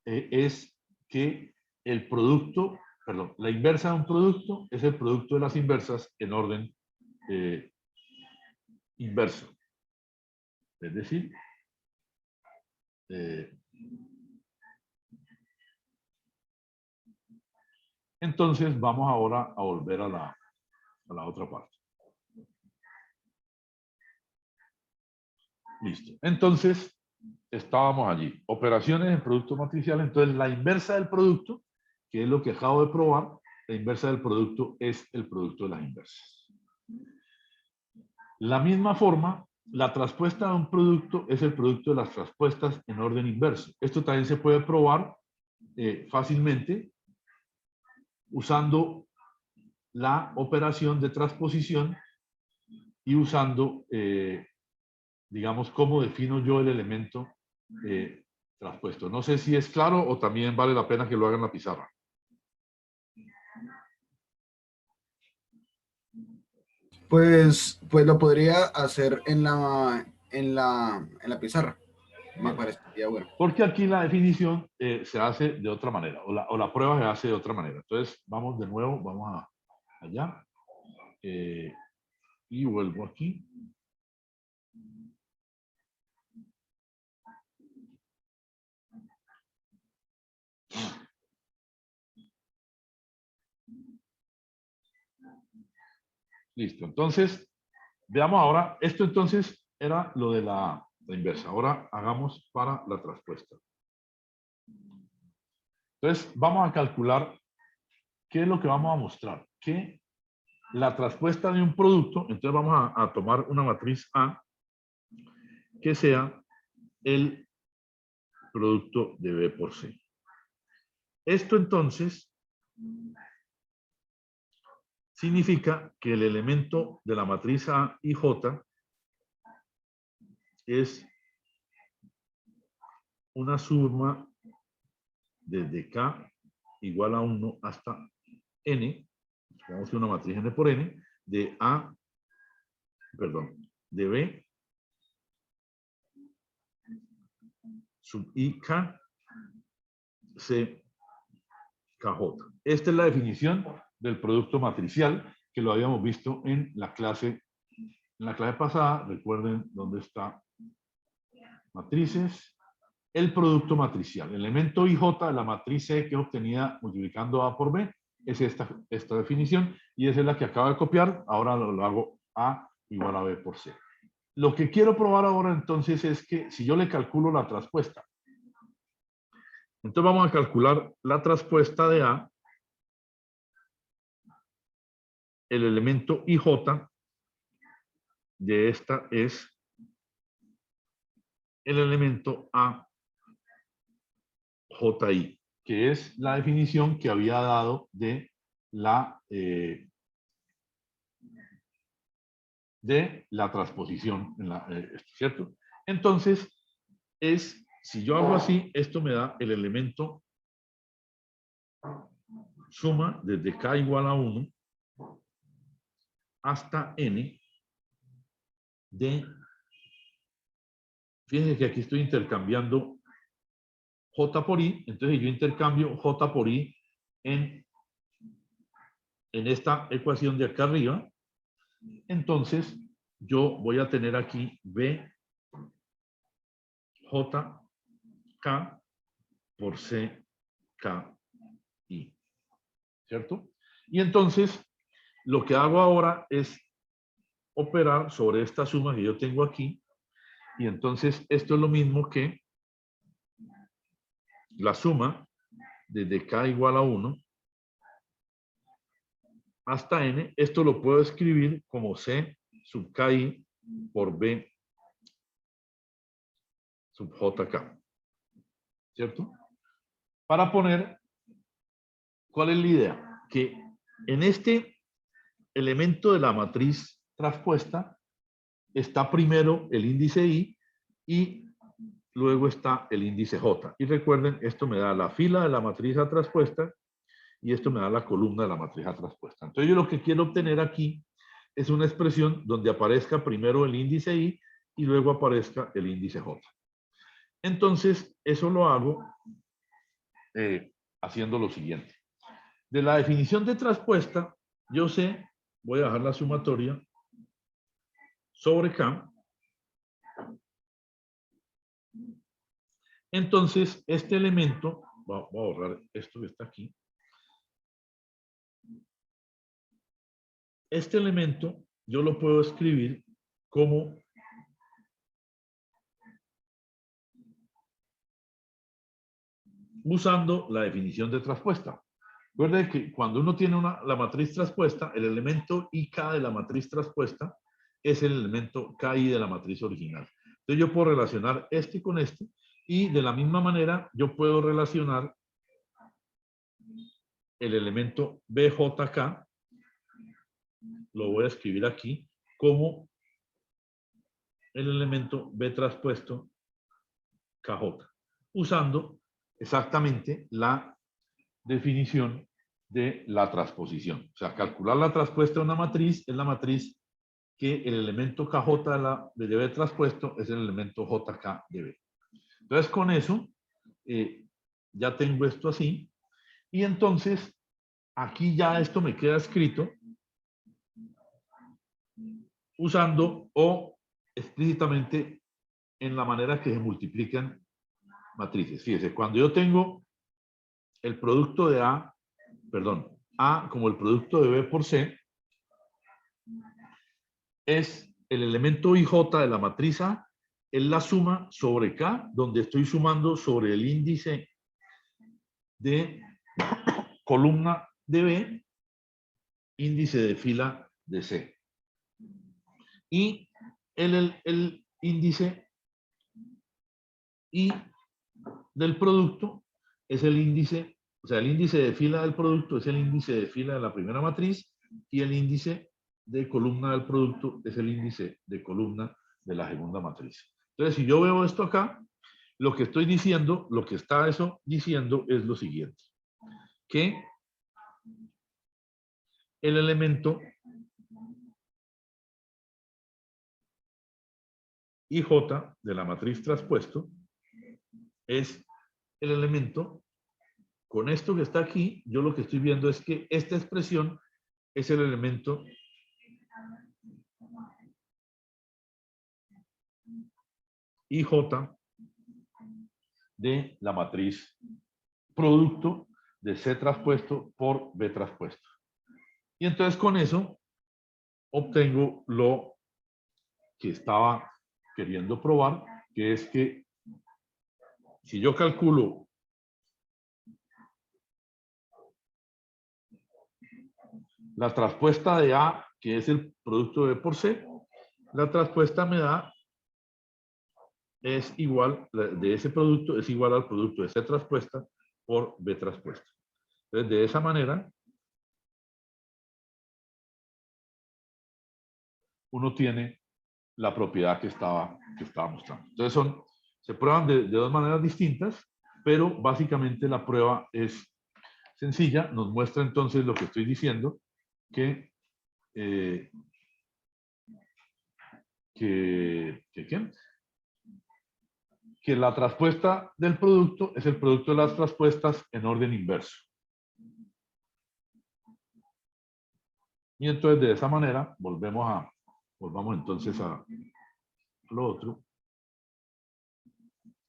es que el producto, perdón, la inversa de un producto es el producto de las inversas en orden inverso. Es decir, entonces vamos ahora a volver a la otra parte. Listo. Entonces, estábamos allí. Operaciones en producto matricial. Entonces, la inversa del producto, que es lo que acabo de probar, la inversa del producto es el producto de las inversas. La misma forma, la traspuesta de un producto es el producto de las traspuestas en orden inverso. Esto también se puede probar fácilmente usando la operación de transposición y usando, digamos, cómo defino yo el elemento traspuesto. No sé si es claro o también vale la pena que lo hagan en la pizarra. Pues lo podría hacer en la pizarra. Me Vale. parecería bueno. Porque aquí la definición se hace de otra manera, o la prueba se hace de otra manera. Entonces, vamos de nuevo, vamos allá. Y vuelvo aquí. Listo. Entonces, veamos ahora. Esto entonces era lo de la inversa. Ahora hagamos para la traspuesta. Entonces, vamos a calcular qué es lo que vamos a mostrar. Que la traspuesta de un producto, entonces vamos a tomar una matriz A que sea el producto de B por C. Esto entonces significa que el elemento de la matriz A y J es una suma desde K igual a 1 hasta n, vamos a una matriz n por n, de A, perdón, de B sub I, K, C, KJ. Esta es la definición del producto matricial que lo habíamos visto en la clase pasada. Recuerden dónde está matrices. El producto matricial. El elemento IJ de la matriz C que es obtenida multiplicando A por B es esta definición y esa es la que acabo de copiar. Ahora lo hago A igual a B por C. Lo que quiero probar ahora entonces es que si yo le calculo la traspuesta, entonces vamos a calcular la traspuesta de A, el elemento IJ de esta es el elemento AJI, que es la definición que había dado de la transposición, ¿cierto? Entonces, si yo hago así, esto me da el elemento suma desde K igual a 1 hasta N de, fíjense que aquí estoy intercambiando J por I, entonces yo intercambio J por I en esta ecuación de acá arriba, entonces yo voy a tener aquí B J K por C K I, ¿cierto? Y entonces lo que hago ahora es operar sobre esta suma que yo tengo aquí, y entonces esto es lo mismo que la suma desde K igual a 1 hasta N. Esto lo puedo escribir como C sub KI por B sub JK, ¿cierto? Para poner, ¿cuál es la idea? Que en este elemento de la matriz traspuesta está primero el índice I y luego está el índice J. Y recuerden, esto me da la fila de la matriz A traspuesta y esto me da la columna de la matriz A traspuesta. Entonces yo lo que quiero obtener aquí es una expresión donde aparezca primero el índice I y luego aparezca el índice J. Entonces, eso lo hago haciendo lo siguiente. De la definición de traspuesta, yo sé, voy a dejar la sumatoria sobre K. Entonces, este elemento, voy a borrar esto que está aquí. Este elemento yo lo puedo escribir como usando la definición de traspuesta. Recuerde que cuando uno tiene la matriz traspuesta, el elemento IK de la matriz traspuesta es el elemento KI de la matriz original. Entonces yo puedo relacionar este con este y de la misma manera yo puedo relacionar el elemento BJK, lo voy a escribir aquí, como el elemento B traspuesto KJ, usando exactamente la definición de la transposición. O sea, calcular la traspuesta de una matriz es la matriz que el elemento KJ de B traspuesto es el elemento JK de B. Entonces, con eso, ya tengo esto así. Y entonces, aquí ya esto me queda escrito usando o explícitamente en la manera que se multiplican matrices. Fíjese, cuando yo tengo el producto de A como el producto de B por C, es el elemento IJ de la matriz A, es la suma sobre K, donde estoy sumando sobre el índice de columna de B, índice de fila de C. Y el índice I del producto es el índice, o sea, el índice de fila del producto es el índice de fila de la primera matriz y el índice de columna del producto es el índice de columna de la segunda matriz. Entonces, si yo veo esto acá, lo que estoy diciendo, lo que está eso diciendo es lo siguiente, que el elemento IJ de la matriz traspuesto es el elemento, con esto que está aquí, yo lo que estoy viendo es que esta expresión es el elemento IJ de la matriz producto de C traspuesto por B traspuesto. Y entonces con eso obtengo lo que estaba queriendo probar, que es que si yo calculo la traspuesta de A, que es el producto de B por C, la traspuesta me da es igual, de ese producto es igual al producto de C traspuesta por B traspuesta. Entonces, de esa manera, uno tiene la propiedad que estaba mostrando. Entonces, se prueban de dos maneras distintas, pero básicamente la prueba es sencilla. Nos muestra entonces lo que estoy diciendo, que la traspuesta del producto es el producto de las traspuestas en orden inverso. Y entonces de esa manera volvamos entonces a lo otro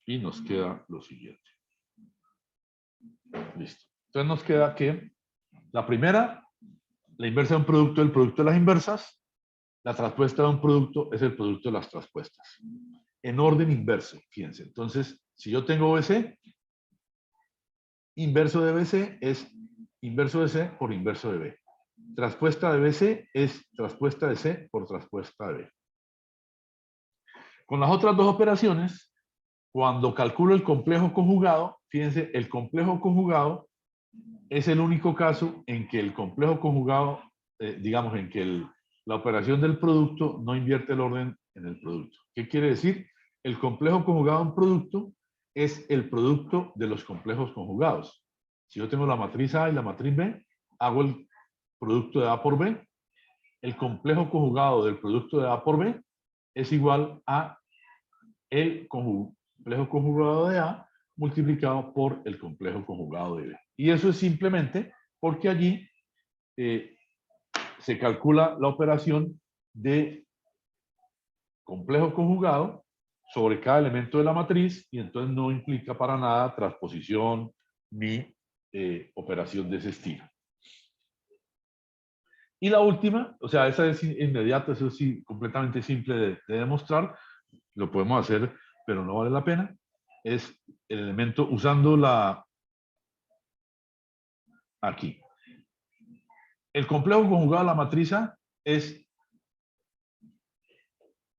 y nos queda lo siguiente. Listo. Entonces nos queda que la primera, la inversa de un producto, el producto de las inversas. La traspuesta de un producto es el producto de las traspuestas. En orden inverso, fíjense. Entonces, si yo tengo BC, inverso de BC es inverso de C por inverso de B. Traspuesta de BC es traspuesta de C por traspuesta de B. Con las otras dos operaciones, cuando calculo el complejo conjugado, fíjense, el complejo conjugado es el único caso en que el complejo conjugado, digamos, en que la operación del producto no invierte el orden en el producto. ¿Qué quiere decir? El complejo conjugado en producto es el producto de los complejos conjugados. Si yo tengo la matriz A y la matriz B, hago el producto de A por B. El complejo conjugado del producto de A por B es igual a el complejo conjugado de A multiplicado por el complejo conjugado de B. Y eso es simplemente porque allí se calcula la operación de complejo conjugado sobre cada elemento de la matriz y entonces no implica para nada transposición ni operación de ese estilo. Y la última, o sea, esa es inmediata, eso sí, completamente simple de demostrar, lo podemos hacer, pero no vale la pena, es el elemento usando aquí. El complejo conjugado de la matriz A es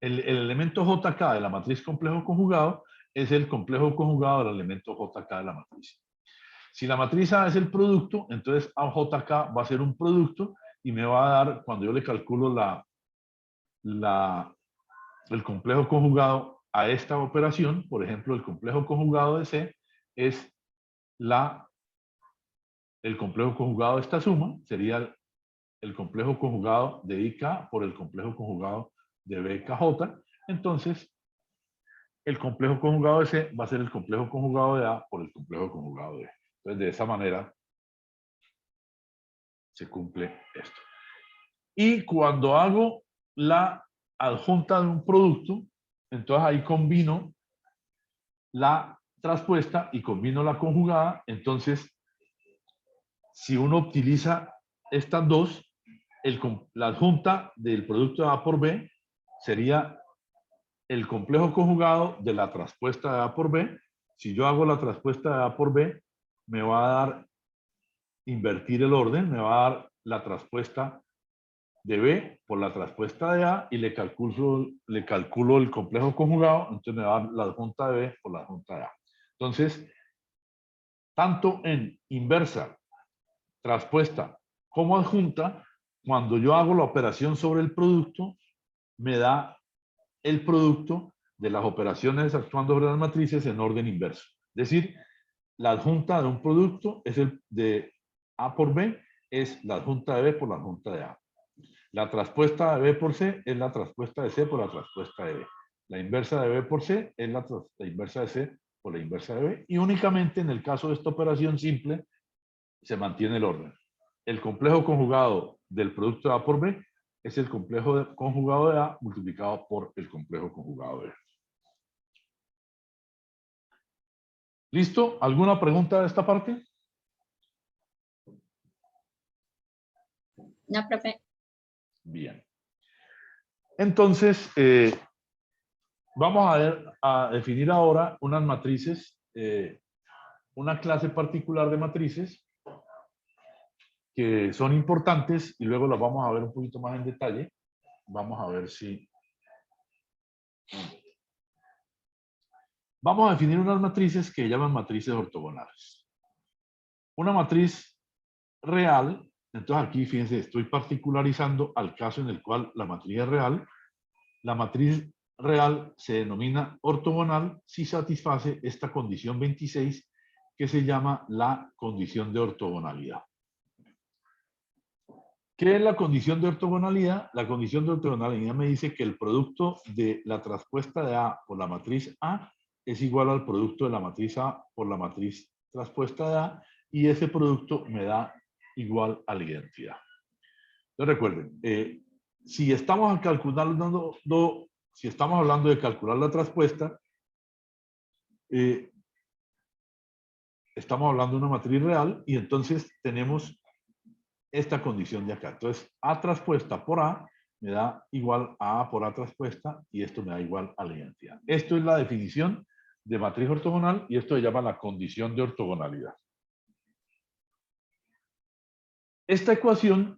el elemento JK de la matriz complejo conjugado, es el complejo conjugado del elemento JK de la matriz. Si la matriz A es el producto, entonces AJK va a ser un producto y me va a dar, cuando yo le calculo el complejo conjugado a esta operación, por ejemplo, el complejo conjugado de C es el complejo conjugado de esta suma, sería el complejo conjugado de IK por el complejo conjugado de BKJ. Entonces, el complejo conjugado de C va a ser el complejo conjugado de A por el complejo conjugado de B. Entonces, de esa manera se cumple esto. Y cuando hago la adjunta de un producto, entonces ahí combino la traspuesta y combino la conjugada. Entonces, si uno utiliza estas dos, la adjunta del producto de A por B sería el complejo conjugado de la traspuesta de A por B. Si yo hago la traspuesta de A por B, me va a dar invertir el orden, me va a dar la traspuesta de B por la traspuesta de A y le calculo el complejo conjugado, entonces me va a dar la adjunta de B por la adjunta de A. Entonces, tanto en inversa, traspuesta como adjunta, cuando yo hago la operación sobre el producto, me da el producto de las operaciones actuando sobre las matrices en orden inverso. Es decir, la adjunta de un producto es el de A por B es la adjunta de B por la adjunta de A. La traspuesta de B por C es la traspuesta de C por la traspuesta de B. La inversa de B por C es la inversa de C por la inversa de B. Y únicamente en el caso de esta operación simple se mantiene el orden. El complejo conjugado del producto de A por B es el complejo conjugado de A multiplicado por el complejo conjugado de B. ¿Listo? ¿Alguna pregunta de esta parte? No, profe. Bien. Entonces, vamos a definir ahora unas matrices, una clase particular de matrices que son importantes y luego las vamos a ver un poquito más en detalle. Vamos a ver si... Vamos a definir unas matrices que llaman matrices ortogonales. Una matriz real, entonces aquí fíjense, estoy particularizando al caso en el cual la matriz es real. La matriz real se denomina ortogonal si satisface esta condición 26 que se llama la condición de ortogonalidad. ¿Qué es la condición de ortogonalidad? La condición de ortogonalidad me dice que el producto de la traspuesta de A por la matriz A es igual al producto de la matriz A por la matriz traspuesta de A, y ese producto me da igual a la identidad. Entonces recuerden, si estamos calculando, si estamos hablando de calcular la traspuesta, estamos hablando de una matriz real y entonces tenemos esta condición de acá. Entonces, A traspuesta por A me da igual a A por A traspuesta y esto me da igual a la identidad. Esto es la definición de matriz ortogonal y esto se llama la condición de ortogonalidad. Esta ecuación,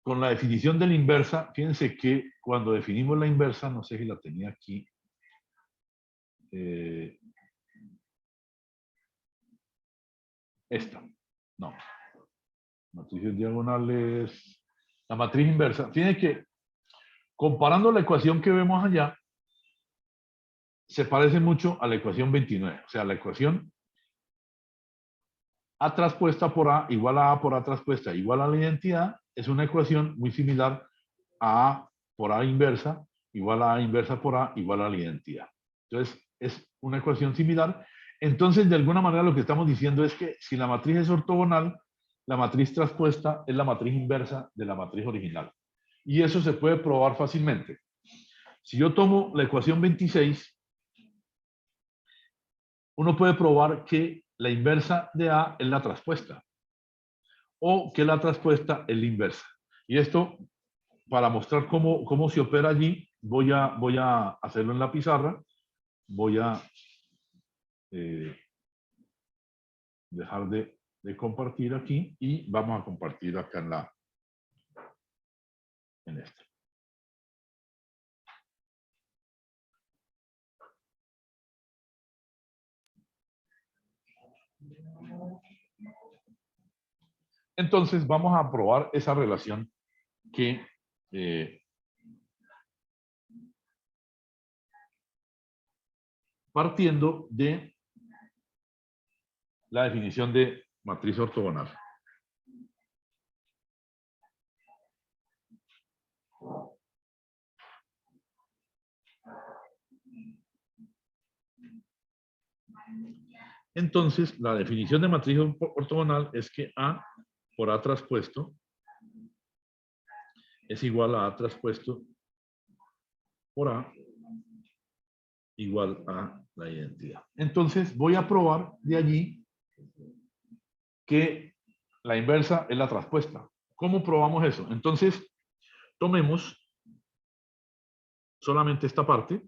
con la definición de la inversa, fíjense que cuando definimos la inversa, no sé si la tenía aquí, esta, no. Matrices diagonales, la matriz inversa. Fíjense que comparando la ecuación que vemos allá, se parece mucho a la ecuación 29. O sea, la ecuación A traspuesta por A igual a A por A traspuesta igual a la identidad es una ecuación muy similar a A por A inversa igual a A inversa por A igual a la identidad. Entonces, es una ecuación similar. Entonces, de alguna manera lo que estamos diciendo es que si la matriz es ortogonal, la matriz traspuesta es la matriz inversa de la matriz original. Y eso se puede probar fácilmente. Si yo tomo la ecuación 26, uno puede probar que la inversa de A es la traspuesta o que la traspuesta es la inversa. Y esto, para mostrar cómo se opera allí, voy a hacerlo en la pizarra. Voy a dejar de compartir aquí y vamos a compartir acá en este. Entonces vamos a probar esa relación que partiendo de la definición de matriz ortogonal. Entonces, la definición de matriz ortogonal es que A por A traspuesto es igual a A traspuesto por A igual a la identidad. Entonces, voy a probar de allí que la inversa es la traspuesta. ¿Cómo probamos eso? Entonces, tomemos solamente esta parte.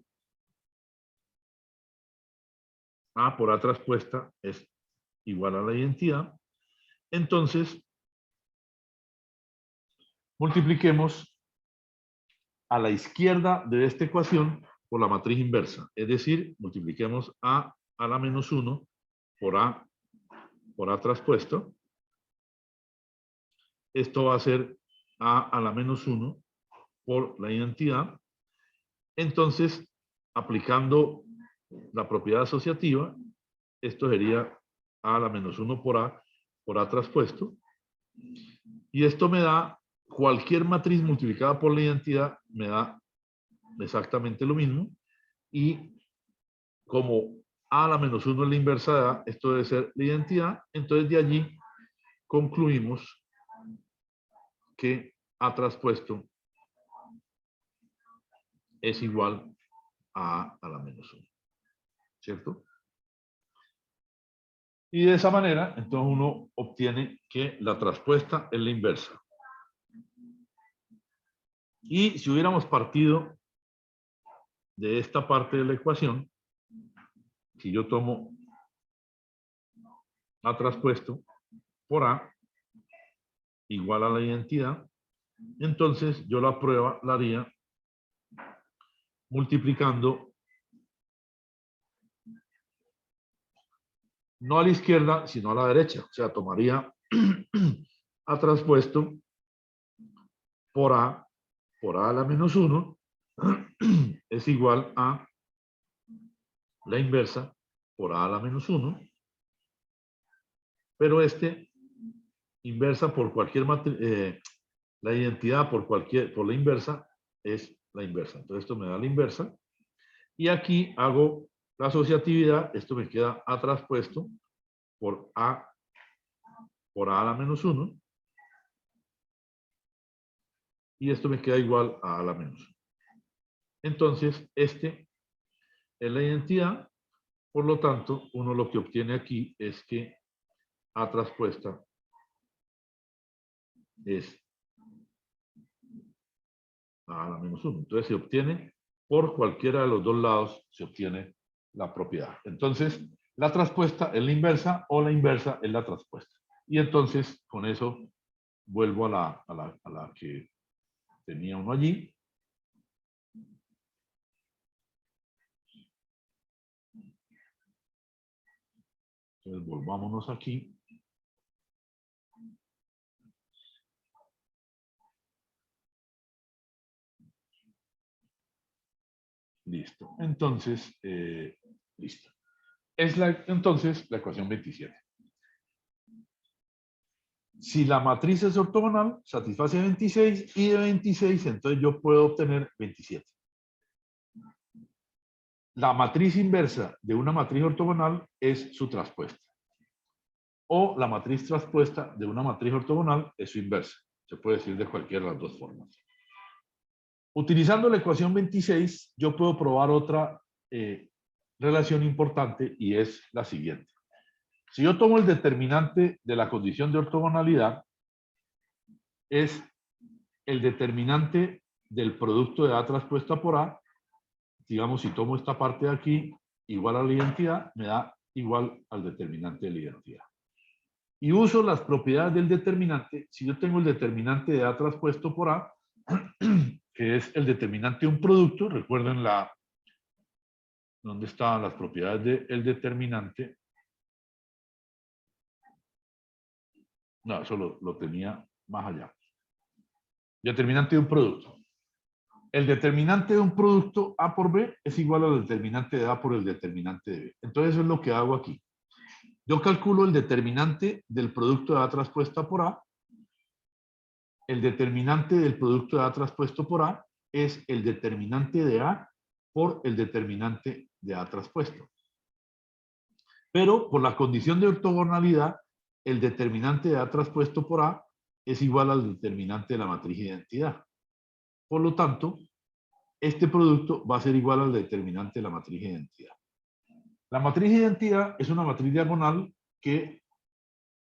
A por A traspuesta es igual a la identidad. Entonces, multipliquemos a la izquierda de esta ecuación por la matriz inversa. Es decir, multipliquemos A a la menos 1 por A traspuesto. Esto va a ser A a la menos 1 por la identidad. Entonces, aplicando la propiedad asociativa, esto sería A a la menos 1 por A traspuesto. Y esto me da cualquier matriz multiplicada por la identidad, me da exactamente lo mismo. Y como A a la menos 1 es la inversa de A, esto debe ser la identidad. Entonces de allí concluimos que A traspuesto es igual a A a la menos 1. ¿Cierto? Y de esa manera, entonces uno obtiene que la traspuesta es la inversa. Y si hubiéramos partido de esta parte de la ecuación, si yo tomo A traspuesto por A igual a la identidad, entonces yo la prueba la haría multiplicando no a la izquierda, sino a la derecha. O sea, tomaría A traspuesto por A a la menos 1 es igual a la inversa por A a la menos 1, pero inversa por cualquier la identidad por la inversa es la inversa. Entonces esto me da la inversa. Y aquí hago la asociatividad, esto me queda A traspuesto por A a la menos 1. Y esto me queda igual a la menos 1. Entonces, este es la identidad. Por lo tanto, uno lo que obtiene aquí es que A traspuesta es A la menos 1. Entonces, se obtiene por cualquiera de los dos lados, se obtiene la propiedad. Entonces, la traspuesta es la inversa o la inversa es la traspuesta. Y entonces, con eso, vuelvo a la que tenía uno allí. Entonces, volvámonos aquí. Listo. Entonces, listo. Entonces, la ecuación 27. Si la matriz es ortogonal, satisface 26 y de 26, entonces yo puedo obtener 27. La matriz inversa de una matriz ortogonal es su traspuesta. O la matriz traspuesta de una matriz ortogonal es su inversa. Se puede decir de cualquiera de las dos formas. Utilizando la ecuación 26, yo puedo probar otra relación importante y es la siguiente. Si yo tomo el determinante de la condición de ortogonalidad, es el determinante del producto de A traspuesta por A. Digamos, si tomo esta parte de aquí igual a la identidad, me da igual al determinante de la identidad. Y uso las propiedades del determinante. Si yo tengo el determinante de A traspuesto por A, que es el determinante de un producto, recuerden dónde estaban las propiedades del determinante. No, eso lo tenía más allá. Determinante de un producto. El determinante de un producto A por B es igual al determinante de A por el determinante de B. Entonces eso es lo que hago aquí. Yo calculo el determinante del producto de A traspuesta por A. El determinante del producto de A traspuesto por A es el determinante de A por el determinante de A traspuesto. Pero por la condición de ortogonalidad, el determinante de A traspuesto por A es igual al determinante de la matriz identidad. Por lo tanto, este producto va a ser igual al determinante de la matriz identidad. La matriz identidad es una matriz diagonal que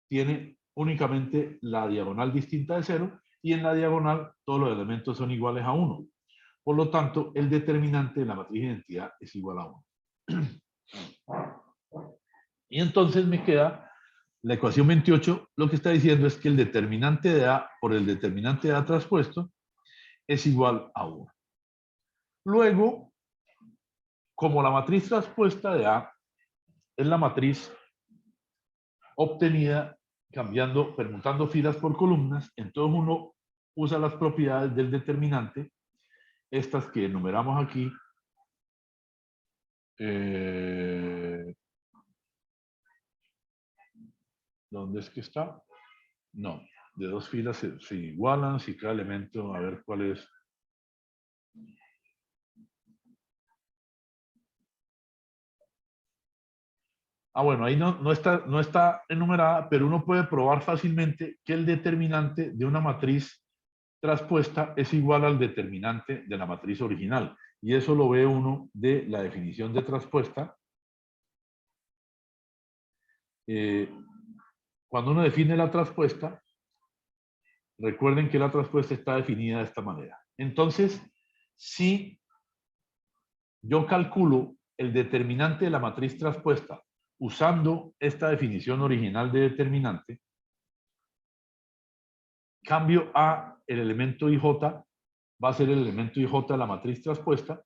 tiene únicamente la diagonal distinta de 0 y en la diagonal todos los elementos son iguales a 1. Por lo tanto, el determinante de la matriz identidad es igual a 1. Y entonces me queda la ecuación 28, lo que está diciendo es que el determinante de A por el determinante de A traspuesto es igual a 1. Luego, como la matriz traspuesta de A es la matriz obtenida permutando filas por columnas, entonces uno usa las propiedades del determinante, estas que enumeramos aquí. ¿Dónde es que está? No, de dos filas se igualan, si cada elemento, a ver cuál es. Bueno, ahí no está enumerada, pero uno puede probar fácilmente que el determinante de una matriz traspuesta es igual al determinante de la matriz original. Y eso lo ve uno de la definición de traspuesta. Cuando uno define la traspuesta, recuerden que la traspuesta está definida de esta manera. Entonces, si yo calculo el determinante de la matriz traspuesta usando esta definición original de determinante, cambio a el elemento IJ, va a ser el elemento IJ de la matriz traspuesta.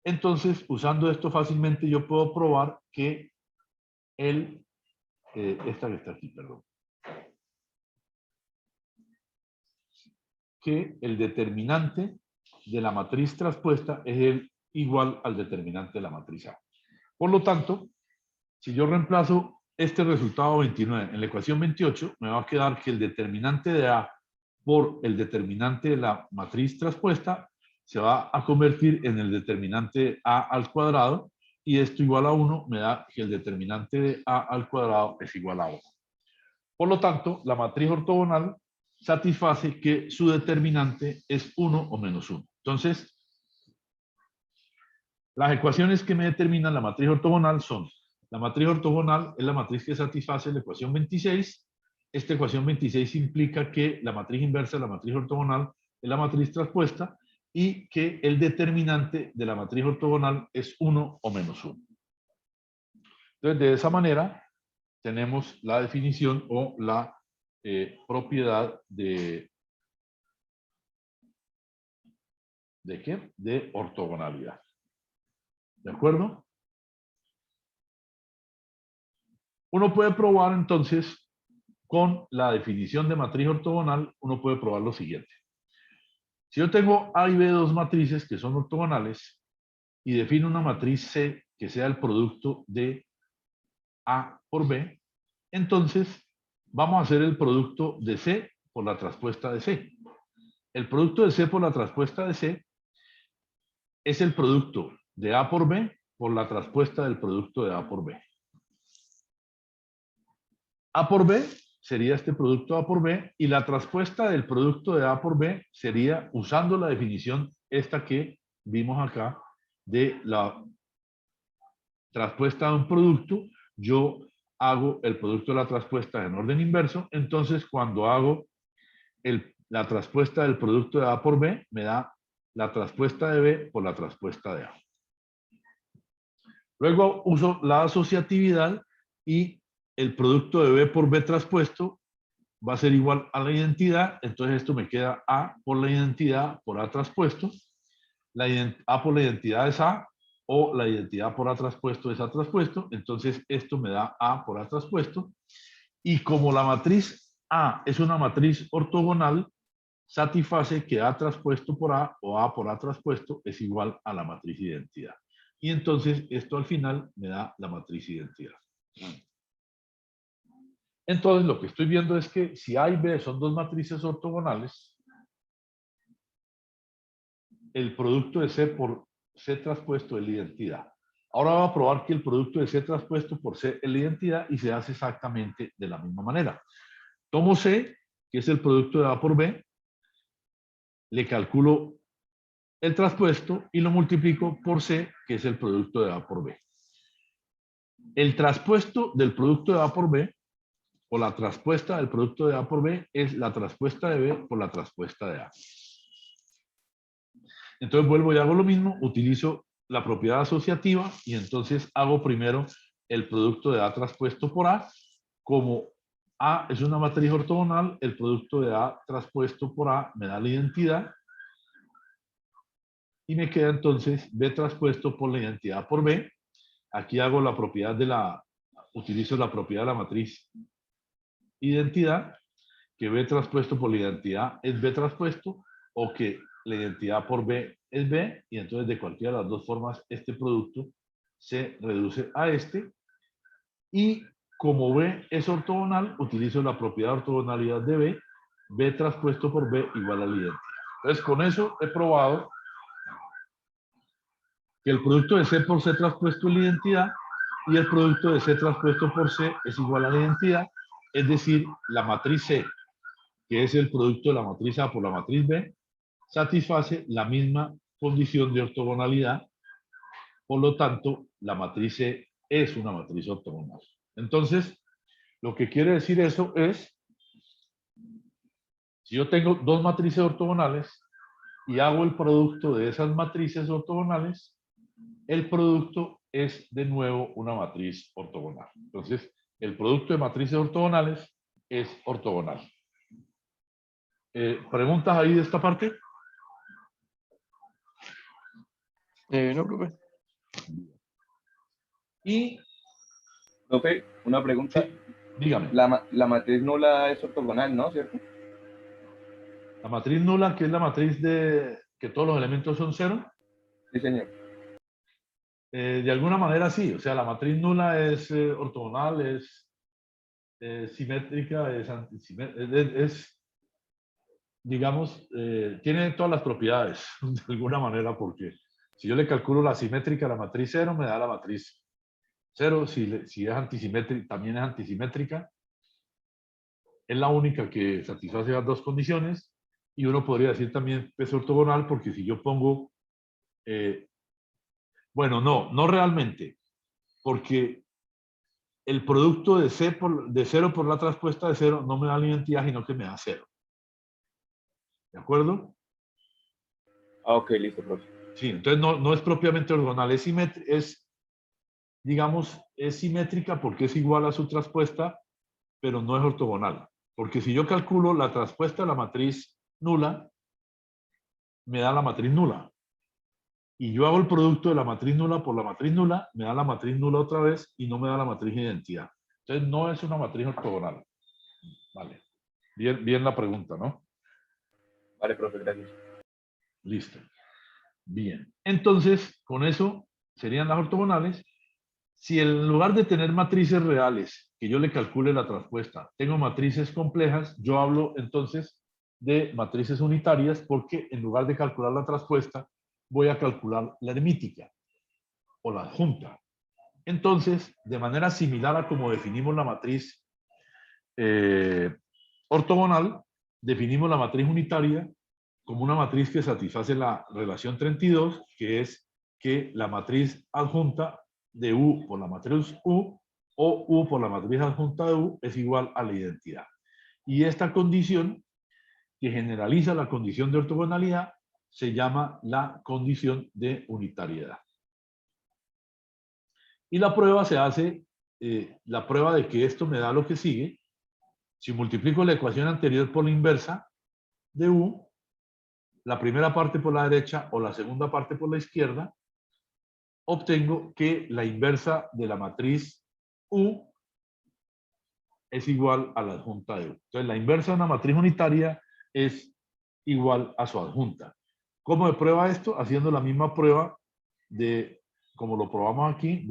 Entonces, usando esto fácilmente, yo puedo probar que esta que está aquí, perdón, que el determinante de la matriz traspuesta es igual al determinante de la matriz A. Por lo tanto, si yo reemplazo este resultado 29 en la ecuación 28, me va a quedar que el determinante de A por el determinante de la matriz traspuesta se va a convertir en el determinante A al cuadrado, y esto igual a 1 me da que el determinante de A al cuadrado es igual a 1. Por lo tanto, la matriz ortogonal satisface que su determinante es 1 o menos 1. Entonces, las ecuaciones que me determinan la matriz ortogonal son: la matriz ortogonal es la matriz que satisface la ecuación 26. Esta ecuación 26 implica que la matriz inversa de la matriz ortogonal es la matriz traspuesta y que el determinante de la matriz ortogonal es 1 o menos 1. Entonces, de esa manera, tenemos la definición o la propiedad ¿de qué? De ortogonalidad. ¿De acuerdo? Uno puede probar entonces, con la definición de matriz ortogonal, uno puede probar lo siguiente. Si yo tengo A y B dos matrices que son ortogonales y defino una matriz C que sea el producto de A por B, entonces vamos a hacer el producto de C por la traspuesta de C. El producto de C por la traspuesta de C es el producto de A por B por la traspuesta del producto de A por B. A por B sería este producto A por B, y la traspuesta del producto de A por B sería, usando la definición esta que vimos acá, de la traspuesta de un producto, yo hago el producto de la traspuesta en orden inverso. Entonces, cuando hago la traspuesta del producto de A por B, me da la traspuesta de B por la traspuesta de A. Luego uso la asociatividad y el producto de B por B traspuesto va a ser igual a la identidad. Entonces esto me queda A por la identidad por A traspuesto. A por la identidad es A, o la identidad por A traspuesto es A traspuesto. Entonces esto me da A por A traspuesto. Y como la matriz A es una matriz ortogonal, satisface que A traspuesto por A o A por A traspuesto es igual a la matriz identidad. Y entonces esto al final me da la matriz identidad. Entonces lo que estoy viendo es que si A y B son dos matrices ortogonales, el producto de C por C traspuesto es la identidad. Ahora voy a probar que el producto de C traspuesto por C es la identidad, y se hace exactamente de la misma manera. Tomo C, que es el producto de A por B, le calculo el traspuesto y lo multiplico por C, que es el producto de A por B. El traspuesto del producto de A por B, o la traspuesta del producto de A por B, es la traspuesta de B por la traspuesta de A. Entonces vuelvo y hago lo mismo, utilizo la propiedad asociativa, y entonces hago primero el producto de A traspuesto por A. Como A es una matriz ortogonal, el producto de A traspuesto por A me da la identidad, y me queda entonces B traspuesto por la identidad por B. Aquí hago la propiedad utilizo la propiedad de la matriz identidad, que B traspuesto por la identidad es B traspuesto, o que la identidad por B es B, y entonces de cualquiera de las dos formas este producto se reduce a este. Y como B es ortogonal, utilizo la propiedad de ortogonalidad de B, B traspuesto por B igual a la identidad. Entonces, con eso he probado que el producto de C por C traspuesto es la identidad y el producto de C traspuesto por C es igual a la identidad, es decir, la matriz C, que es el producto de la matriz A por la matriz B, satisface la misma condición de ortogonalidad, por lo tanto, la matriz C es una matriz ortogonal. Entonces, lo que quiere decir eso es, si yo tengo dos matrices ortogonales y hago el producto de esas matrices ortogonales, el producto es de nuevo una matriz ortogonal. Entonces, el producto de matrices ortogonales es ortogonal. ¿Preguntas ahí de esta parte? No, profe. Y, Profe, una pregunta. dígame, La matriz nula es ortogonal, ¿no? ¿Cierto? la matriz nula, que es la matriz de que todos los elementos son cero, Sí, señor. de alguna manera sí. O sea, la matriz nula es ortogonal, es simétrica, es antisimétrica, digamos, tiene todas las propiedades, de alguna manera, porque si yo le calculo la simétrica a la matriz 0, me da la matriz 0. Si es antisimétrica, también es antisimétrica. Es la única que satisface las dos condiciones. Y uno podría decir también que es ortogonal, porque si yo pongo... bueno, no realmente, porque el producto de de 0 por la traspuesta de 0 no me da la identidad, sino que me da 0. ¿De acuerdo? Ah, ok, listo, profe. Sí, entonces no es propiamente ortogonal, digamos, es simétrica porque es igual a su traspuesta, pero no es ortogonal. Porque si yo calculo la traspuesta de la matriz nula, me da la matriz nula. Y yo hago el producto de la matriz nula por la matriz nula, me da la matriz nula otra vez y no me da la matriz identidad. Entonces no es una matriz ortogonal. Vale. Bien la pregunta, ¿no? Vale, profe, gracias. Listo. Bien. Entonces, con eso serían las ortogonales. Si en lugar de tener matrices reales, que yo le calcule la traspuesta, tengo matrices complejas, yo hablo entonces de matrices unitarias, porque en lugar de calcular la traspuesta, voy a calcular la hermítica o la adjunta. Entonces, de manera similar a como definimos la matriz ortogonal, definimos la matriz unitaria como una matriz que satisface la relación 32, que es que la matriz adjunta de U por la matriz U o U por la matriz adjunta de U es igual a la identidad. Y esta condición, que generaliza la condición de ortogonalidad, se llama la condición de unitariedad. Y la prueba se hace, la prueba de que esto me da lo que sigue. Si multiplico la ecuación anterior por la inversa de U, la primera parte por la derecha o la segunda parte por la izquierda, obtengo que la inversa de la matriz U es igual a la adjunta de U. Entonces, la inversa de una matriz unitaria es igual a su adjunta. ¿Cómo se prueba esto? Haciendo la misma prueba de, como lo probamos aquí,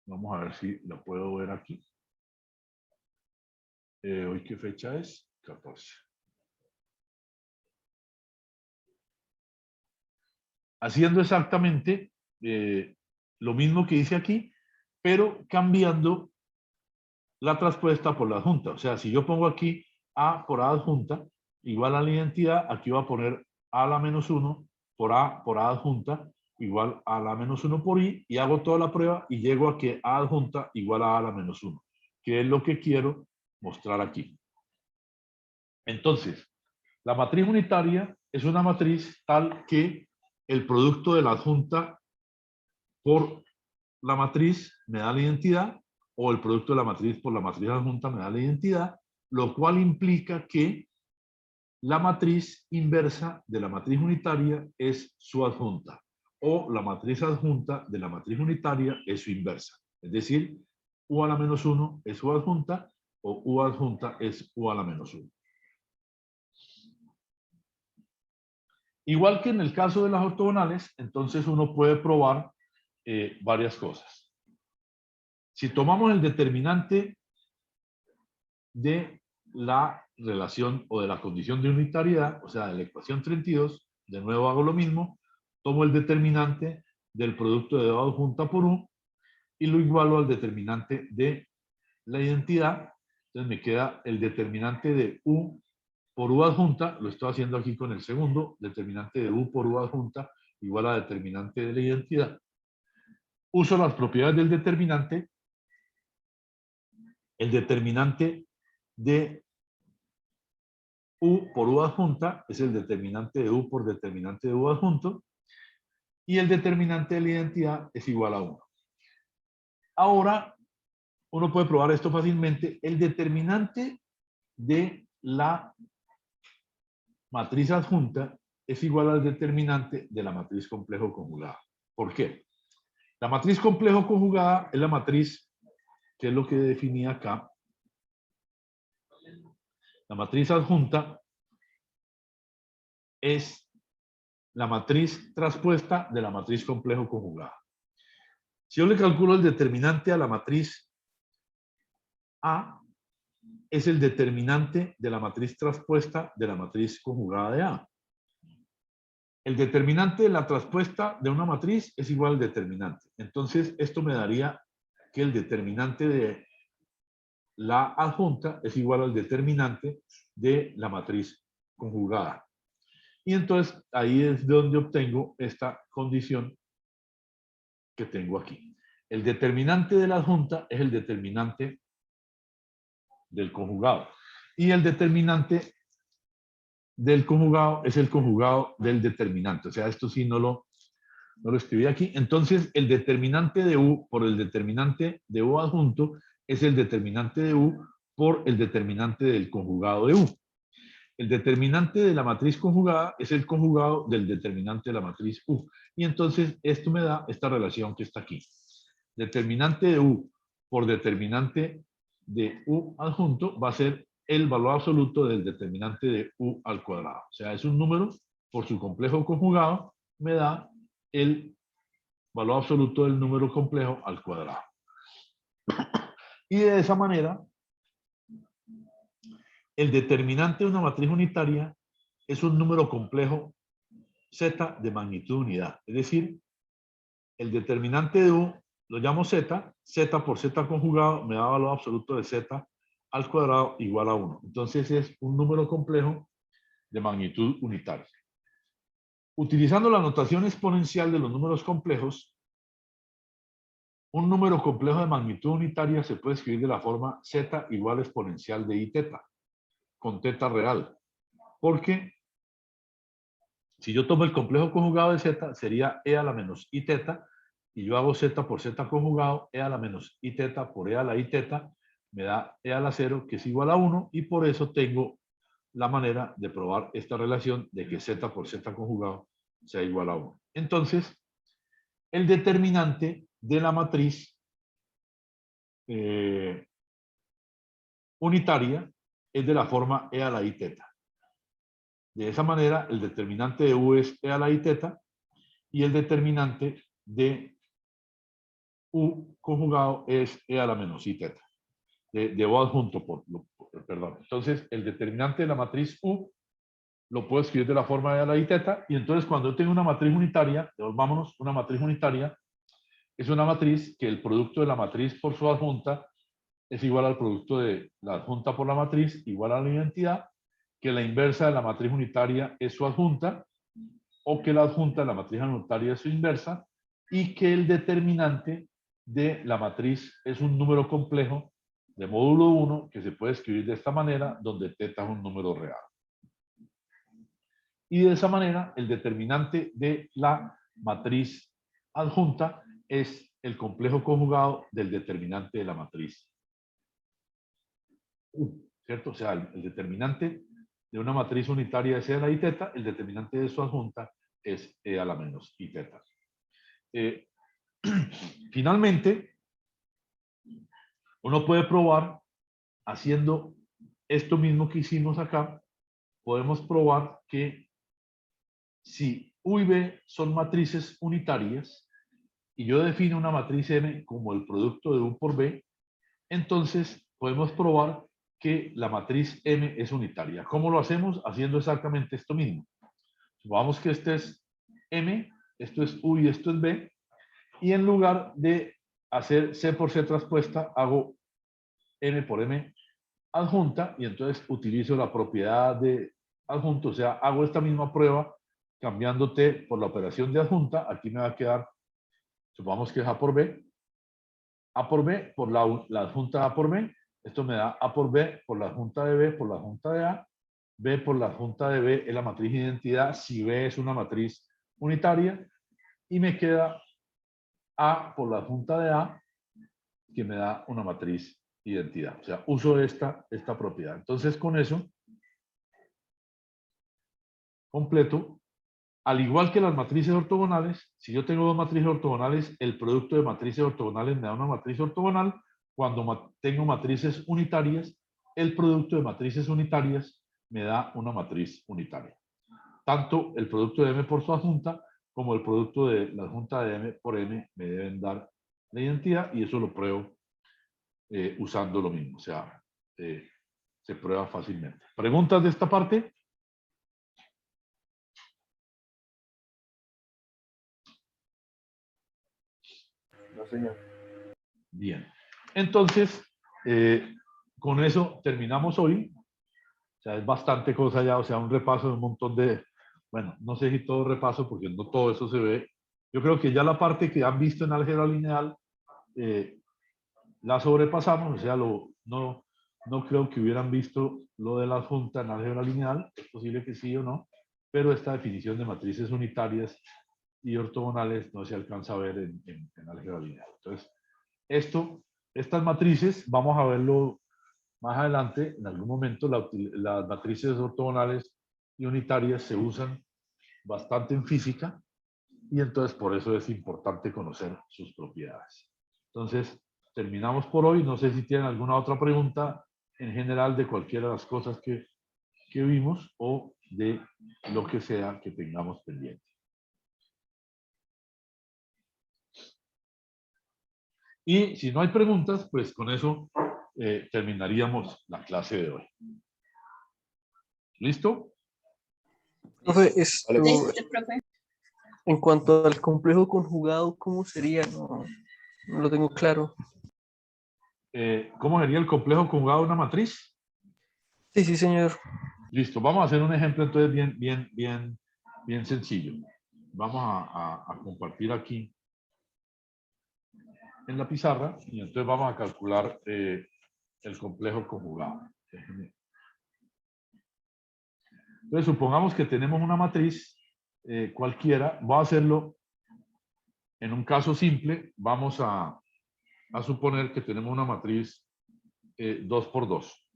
vamos a ver si la puedo ver aquí. ¿Hoy qué fecha es? 14. Haciendo exactamente lo mismo que hice aquí, pero cambiando la traspuesta por la adjunta. O sea, si yo pongo aquí A por A adjunta, igual a la identidad, aquí voy a poner A a la menos 1 por A adjunta, igual a la menos 1 por I, y hago toda la prueba y llego a que A adjunta igual a la menos 1, que es lo que quiero mostrar aquí. Entonces, la matriz unitaria es una matriz tal que el producto de la adjunta por la matriz me da la identidad, o el producto de la matriz por la matriz adjunta me da la identidad, lo cual implica que la matriz inversa de la matriz unitaria es su adjunta, o la matriz adjunta de la matriz unitaria es su inversa. Es decir, U a la menos 1 es su adjunta, o U adjunta es U a la menos 1. Igual que en el caso de las ortogonales, entonces uno puede probar varias cosas. Si tomamos el determinante de la relación o de la condición de unitariedad, o sea, de la ecuación 32, de nuevo hago lo mismo, tomo el determinante del producto de O adjunta por U y lo igualo al determinante de la identidad. Entonces me queda el determinante de U por U adjunta, lo estoy haciendo aquí con el segundo, determinante de U por U adjunta igual a determinante de la identidad. Uso las propiedades del determinante. El determinante de U por U adjunta es el determinante de U por determinante de U adjunto. Y el determinante de la identidad es igual a 1. Ahora, uno puede probar esto fácilmente. El determinante de la matriz adjunta es igual al determinante de la matriz complejo conjugada. ¿Por qué? La matriz complejo conjugada es la matriz, que es lo que definí acá. La matriz adjunta es la matriz traspuesta de la matriz complejo conjugada. Si yo le calculo el determinante a la matriz A, es el determinante de la matriz traspuesta de la matriz conjugada de A. El determinante de la traspuesta de una matriz es igual al determinante. Entonces, esto me daría que el determinante de la adjunta es igual al determinante de la matriz conjugada. Y entonces, ahí es de donde obtengo esta condición que tengo aquí. El determinante de la adjunta es el determinante del conjugado. Y el determinante del conjugado es el conjugado del determinante. O sea, esto sí no lo escribí aquí. Entonces, el determinante de U por el determinante de U adjunto es el determinante de U por el determinante del conjugado de U. El determinante de la matriz conjugada es el conjugado del determinante de la matriz U. Y entonces, esto me da esta relación que está aquí. Determinante de U por determinante de U adjunto va a ser el valor absoluto del determinante de U al cuadrado. O sea, es un número por su complejo conjugado, me da el valor absoluto del número complejo al cuadrado. Y de esa manera, el determinante de una matriz unitaria es un número complejo Z de magnitud unidad. Es decir, el determinante de U lo llamo Z, Z por Z conjugado me da valor absoluto de Z al cuadrado igual a 1. Entonces es un número complejo de magnitud unitaria. Utilizando la notación exponencial de los números complejos, un número complejo de magnitud unitaria se puede escribir de la forma Z igual exponencial de I teta, con teta real. Porque si yo tomo el complejo conjugado de Z, sería E a la menos I teta, y yo hago Z por Z conjugado, E a la menos I teta por E a la I teta, me da E a la 0, que es igual a 1, y por eso tengo la manera de probar esta relación de que Z por Z conjugado sea igual a 1. Entonces, el determinante de la matriz unitaria es de la forma E a la I teta. De esa manera, el determinante de U es E a la I teta y el determinante de U conjugado es E a la menos I teta. De O adjunto, perdón. Entonces, el determinante de la matriz U lo puedo escribir de la forma E a la I teta, y entonces cuando yo tengo una matriz unitaria, vámonos, una matriz unitaria es una matriz que el producto de la matriz por su adjunta es igual al producto de la adjunta por la matriz, igual a la identidad, que la inversa de la matriz unitaria es su adjunta, o que la adjunta de la matriz unitaria es su inversa, y que el determinante de la matriz es un número complejo de módulo 1 que se puede escribir de esta manera, donde teta es un número real. Y de esa manera, el determinante de la matriz adjunta es el complejo conjugado del determinante de la matriz U, ¿cierto? O sea, el determinante de una matriz unitaria es E a la I teta, el determinante de su adjunta es E a la menos I teta. Finalmente, uno puede probar, haciendo esto mismo que hicimos acá, podemos probar que si U y B son matrices unitarias y yo defino una matriz M como el producto de U por B, entonces podemos probar que la matriz M es unitaria. ¿Cómo lo hacemos? Haciendo exactamente esto mismo. Supongamos que este es M, esto es U y esto es B, y en lugar de hacer C por C traspuesta, hago M por M adjunta, y entonces utilizo la propiedad de adjunto, o sea, hago esta misma prueba cambiando T por la operación de adjunta. Aquí me va a quedar, supongamos que es A por B por la adjunta A por B. Esto me da A por B por la adjunta de B por la adjunta de A. B por la adjunta de B es la matriz de identidad si B es una matriz unitaria. Y me queda A por la adjunta de A, que me da una matriz identidad. O sea, uso esta propiedad. Entonces, con eso, completo. Al igual que las matrices ortogonales, si yo tengo dos matrices ortogonales, el producto de matrices ortogonales me da una matriz ortogonal. Cuando tengo matrices unitarias, el producto de matrices unitarias me da una matriz unitaria. Tanto el producto de M por su adjunta como el producto de la adjunta de M por M me deben dar la identidad, y eso lo pruebo usando lo mismo. O sea, se prueba fácilmente. ¿Preguntas de esta parte? No, señor. Bien. Entonces, con eso terminamos hoy. O sea, es bastante cosa ya, o sea, un repaso de un montón de, bueno, no sé si todo repaso porque no todo eso se ve. Yo creo que ya la parte que han visto en álgebra lineal la sobrepasamos, o sea, no creo que hubieran visto lo de la adjunta en álgebra lineal, es posible que sí o no, pero esta definición de matrices unitarias y ortogonales no se alcanza a ver en álgebra lineal. Entonces, estas matrices, vamos a verlo más adelante, en algún momento, las matrices ortogonales y unitarias se usan bastante en física, y entonces por eso es importante conocer sus propiedades. Entonces, terminamos por hoy. No sé si tienen alguna otra pregunta en general de cualquiera de las cosas que vimos o de lo que sea que tengamos pendiente. Y si no hay preguntas, pues con eso terminaríamos la clase de hoy. ¿Listo? Profe, Vale. Listo, profe. en cuanto al complejo conjugado, ¿cómo sería? No lo tengo claro. ¿Cómo sería el complejo conjugado de una matriz? Sí, sí, señor. Listo, vamos a hacer un ejemplo entonces bien sencillo. Vamos a compartir aquí en la pizarra, y entonces vamos a calcular el complejo conjugado. Entonces, supongamos que tenemos una matriz cualquiera. Voy a hacerlo en un caso simple. Vamos a suponer que tenemos una matriz 2 por 2.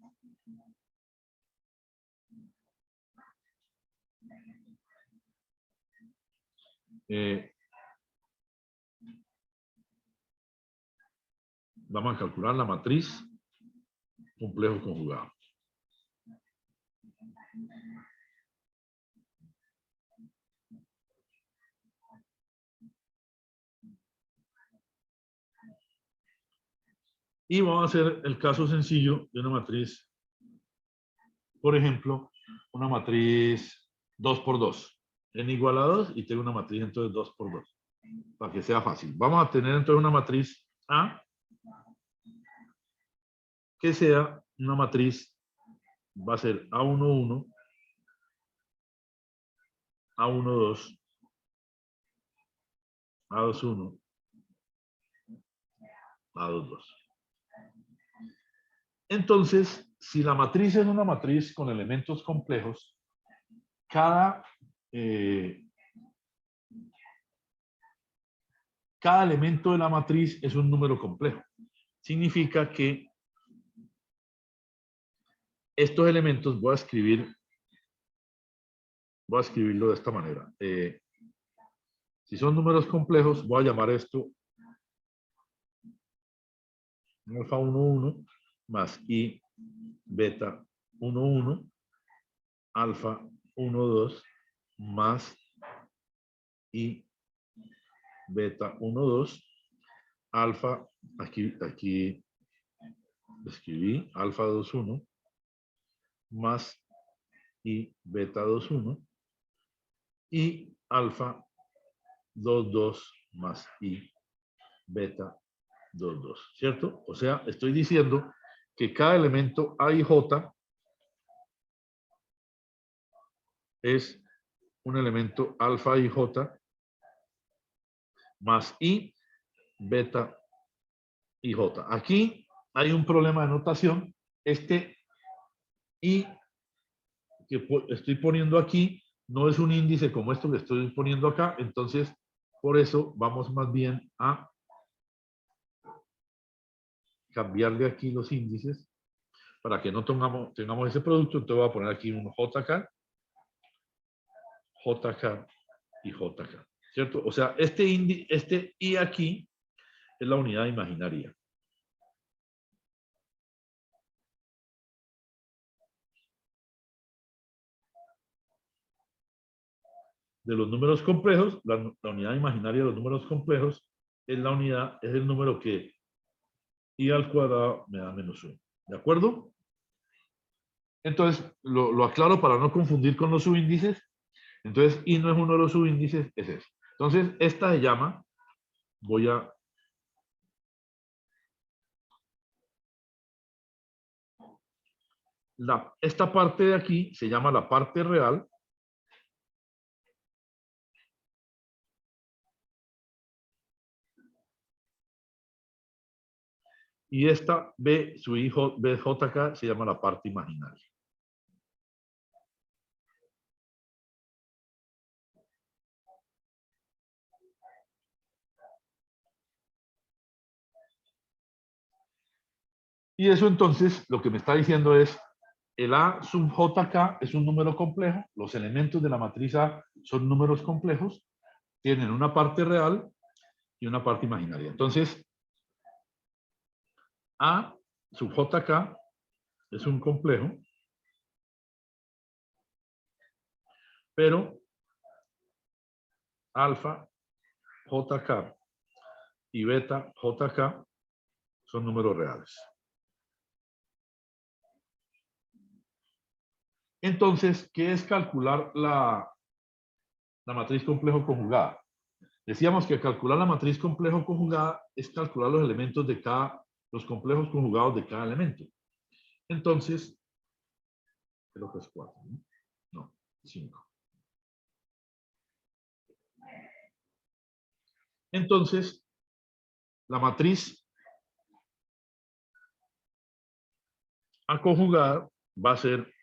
Vamos a calcular la matriz complejo conjugado. Y vamos a hacer el caso sencillo de una matriz, por ejemplo, una matriz 2 por 2. N igual a 2 y tengo una matriz entonces 2 por 2. Para que sea fácil. Vamos a tener entonces una matriz A que sea una matriz, va a ser A11, A12, A21, A22. Entonces, si la matriz es una matriz con elementos complejos, cada elemento de la matriz es un número complejo. Significa que estos elementos voy a escribirlo de esta manera. Si son números complejos, voy a llamar esto alfa 11 más i beta 11, alfa 12 más i beta 12, alfa, aquí escribí alfa 21 más I beta 2, 1 y alfa 2, 2 más I beta 2, 2, ¿cierto? O sea, estoy diciendo que cada elemento A y J es un elemento alfa y J más I beta y J. Aquí hay un problema de notación. Este I que estoy poniendo aquí no es un índice como esto que estoy poniendo acá. Entonces, por eso vamos más bien a cambiarle aquí los índices para que no tengamos ese producto. Entonces voy a poner aquí un JK, JK y JK, ¿cierto? O sea, este I aquí es la unidad imaginaria. De los números complejos, la unidad imaginaria de los números complejos es la unidad, es el número que I al cuadrado me da menos 1. ¿De acuerdo? Entonces, lo aclaro para no confundir con los subíndices. Entonces, I no es uno de los subíndices, es ese. Entonces, esta se llama, esta parte de aquí se llama la parte real. Y esta B, su hijo BJK, se llama la parte imaginaria. Y eso entonces lo que me está diciendo es, el A sub JK es un número complejo, los elementos de la matriz A son números complejos, tienen una parte real y una parte imaginaria. Entonces, A sub JK es un complejo, pero alfa JK y beta JK son números reales. Entonces, ¿qué es calcular la matriz complejo conjugada? Decíamos que calcular la matriz complejo conjugada es calcular los elementos de los complejos conjugados de cada elemento. Entonces, creo que es 4, ¿no? No, 5. Entonces, la matriz a conjugada va a ser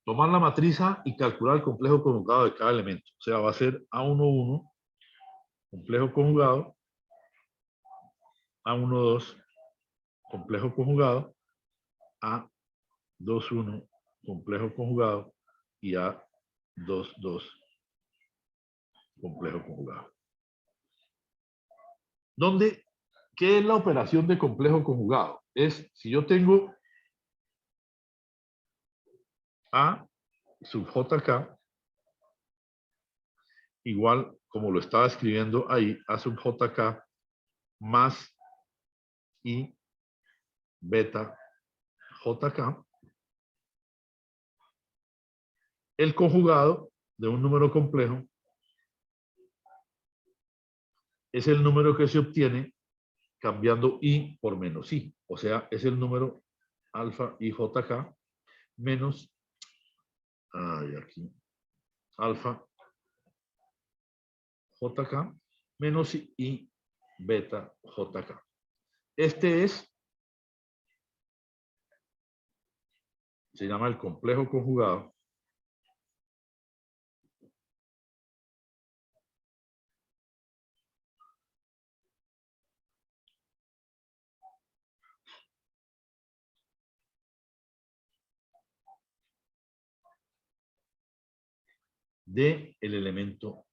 tomar la matriz A y calcular el complejo conjugado de cada elemento. O sea, va a ser A11, complejo conjugado, A12, complejo conjugado, A21, complejo conjugado, y A22, complejo conjugado. ¿Qué es la operación de complejo conjugado? Es si yo tengo A sub JK igual como lo estaba escribiendo ahí, A sub JK más I beta JK, el conjugado de un número complejo es el número que se obtiene cambiando I por menos I. O sea, es el número alfa IJK menos, aquí, alfa JK menos I beta JK. Se llama el complejo conjugado del elemento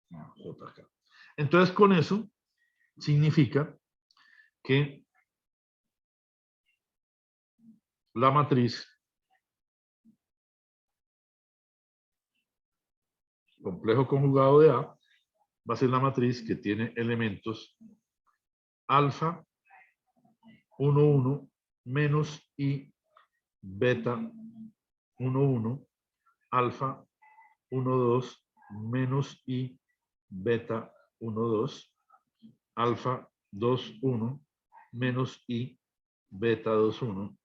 JK. Entonces, con eso significa que la matriz complejo conjugado de A va a ser la matriz que tiene elementos alfa 1, 1 menos I beta 1, 1, alfa 1, 2, menos i, beta 1, 2, alfa 2, 1, menos i, beta 2, 1,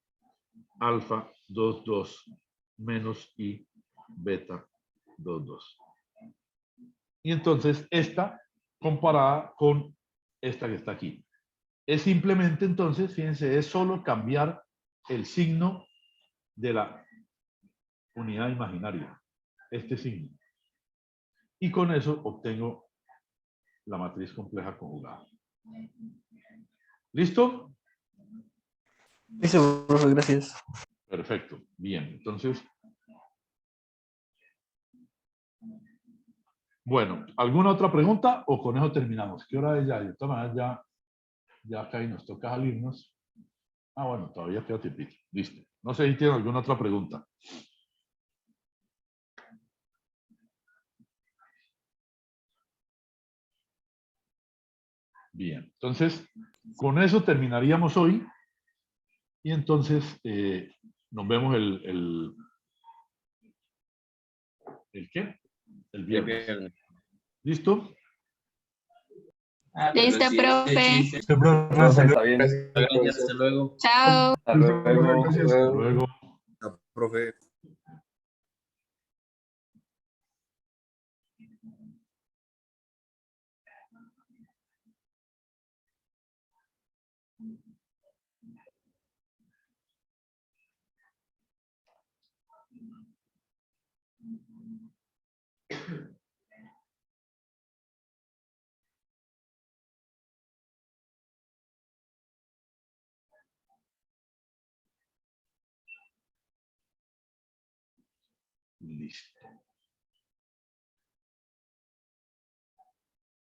alfa 2, 2, menos i, beta 2, 2. Y entonces esta comparada con esta que está aquí. Es simplemente entonces, fíjense, es solo cambiar el signo de la unidad imaginaria, este signo. Y con eso obtengo la matriz compleja conjugada. ¿Listo? Listo, profe, gracias. Perfecto. Bien, entonces. Bueno, ¿alguna otra pregunta o con eso terminamos? ¿Qué hora es ya? De todas maneras ya acá y nos toca salirnos. Ah, bueno, todavía queda tiempito. Listo. No sé si tienen alguna otra pregunta. Bien, entonces, con eso terminaríamos hoy. Y entonces nos vemos ¿el qué? El viernes. ¿Listo? Listo, profe. Profe, está bien. Gracias, hasta luego. Chao. Hasta Listo, profe, luego. gracias. Hasta luego. Profe. Listo.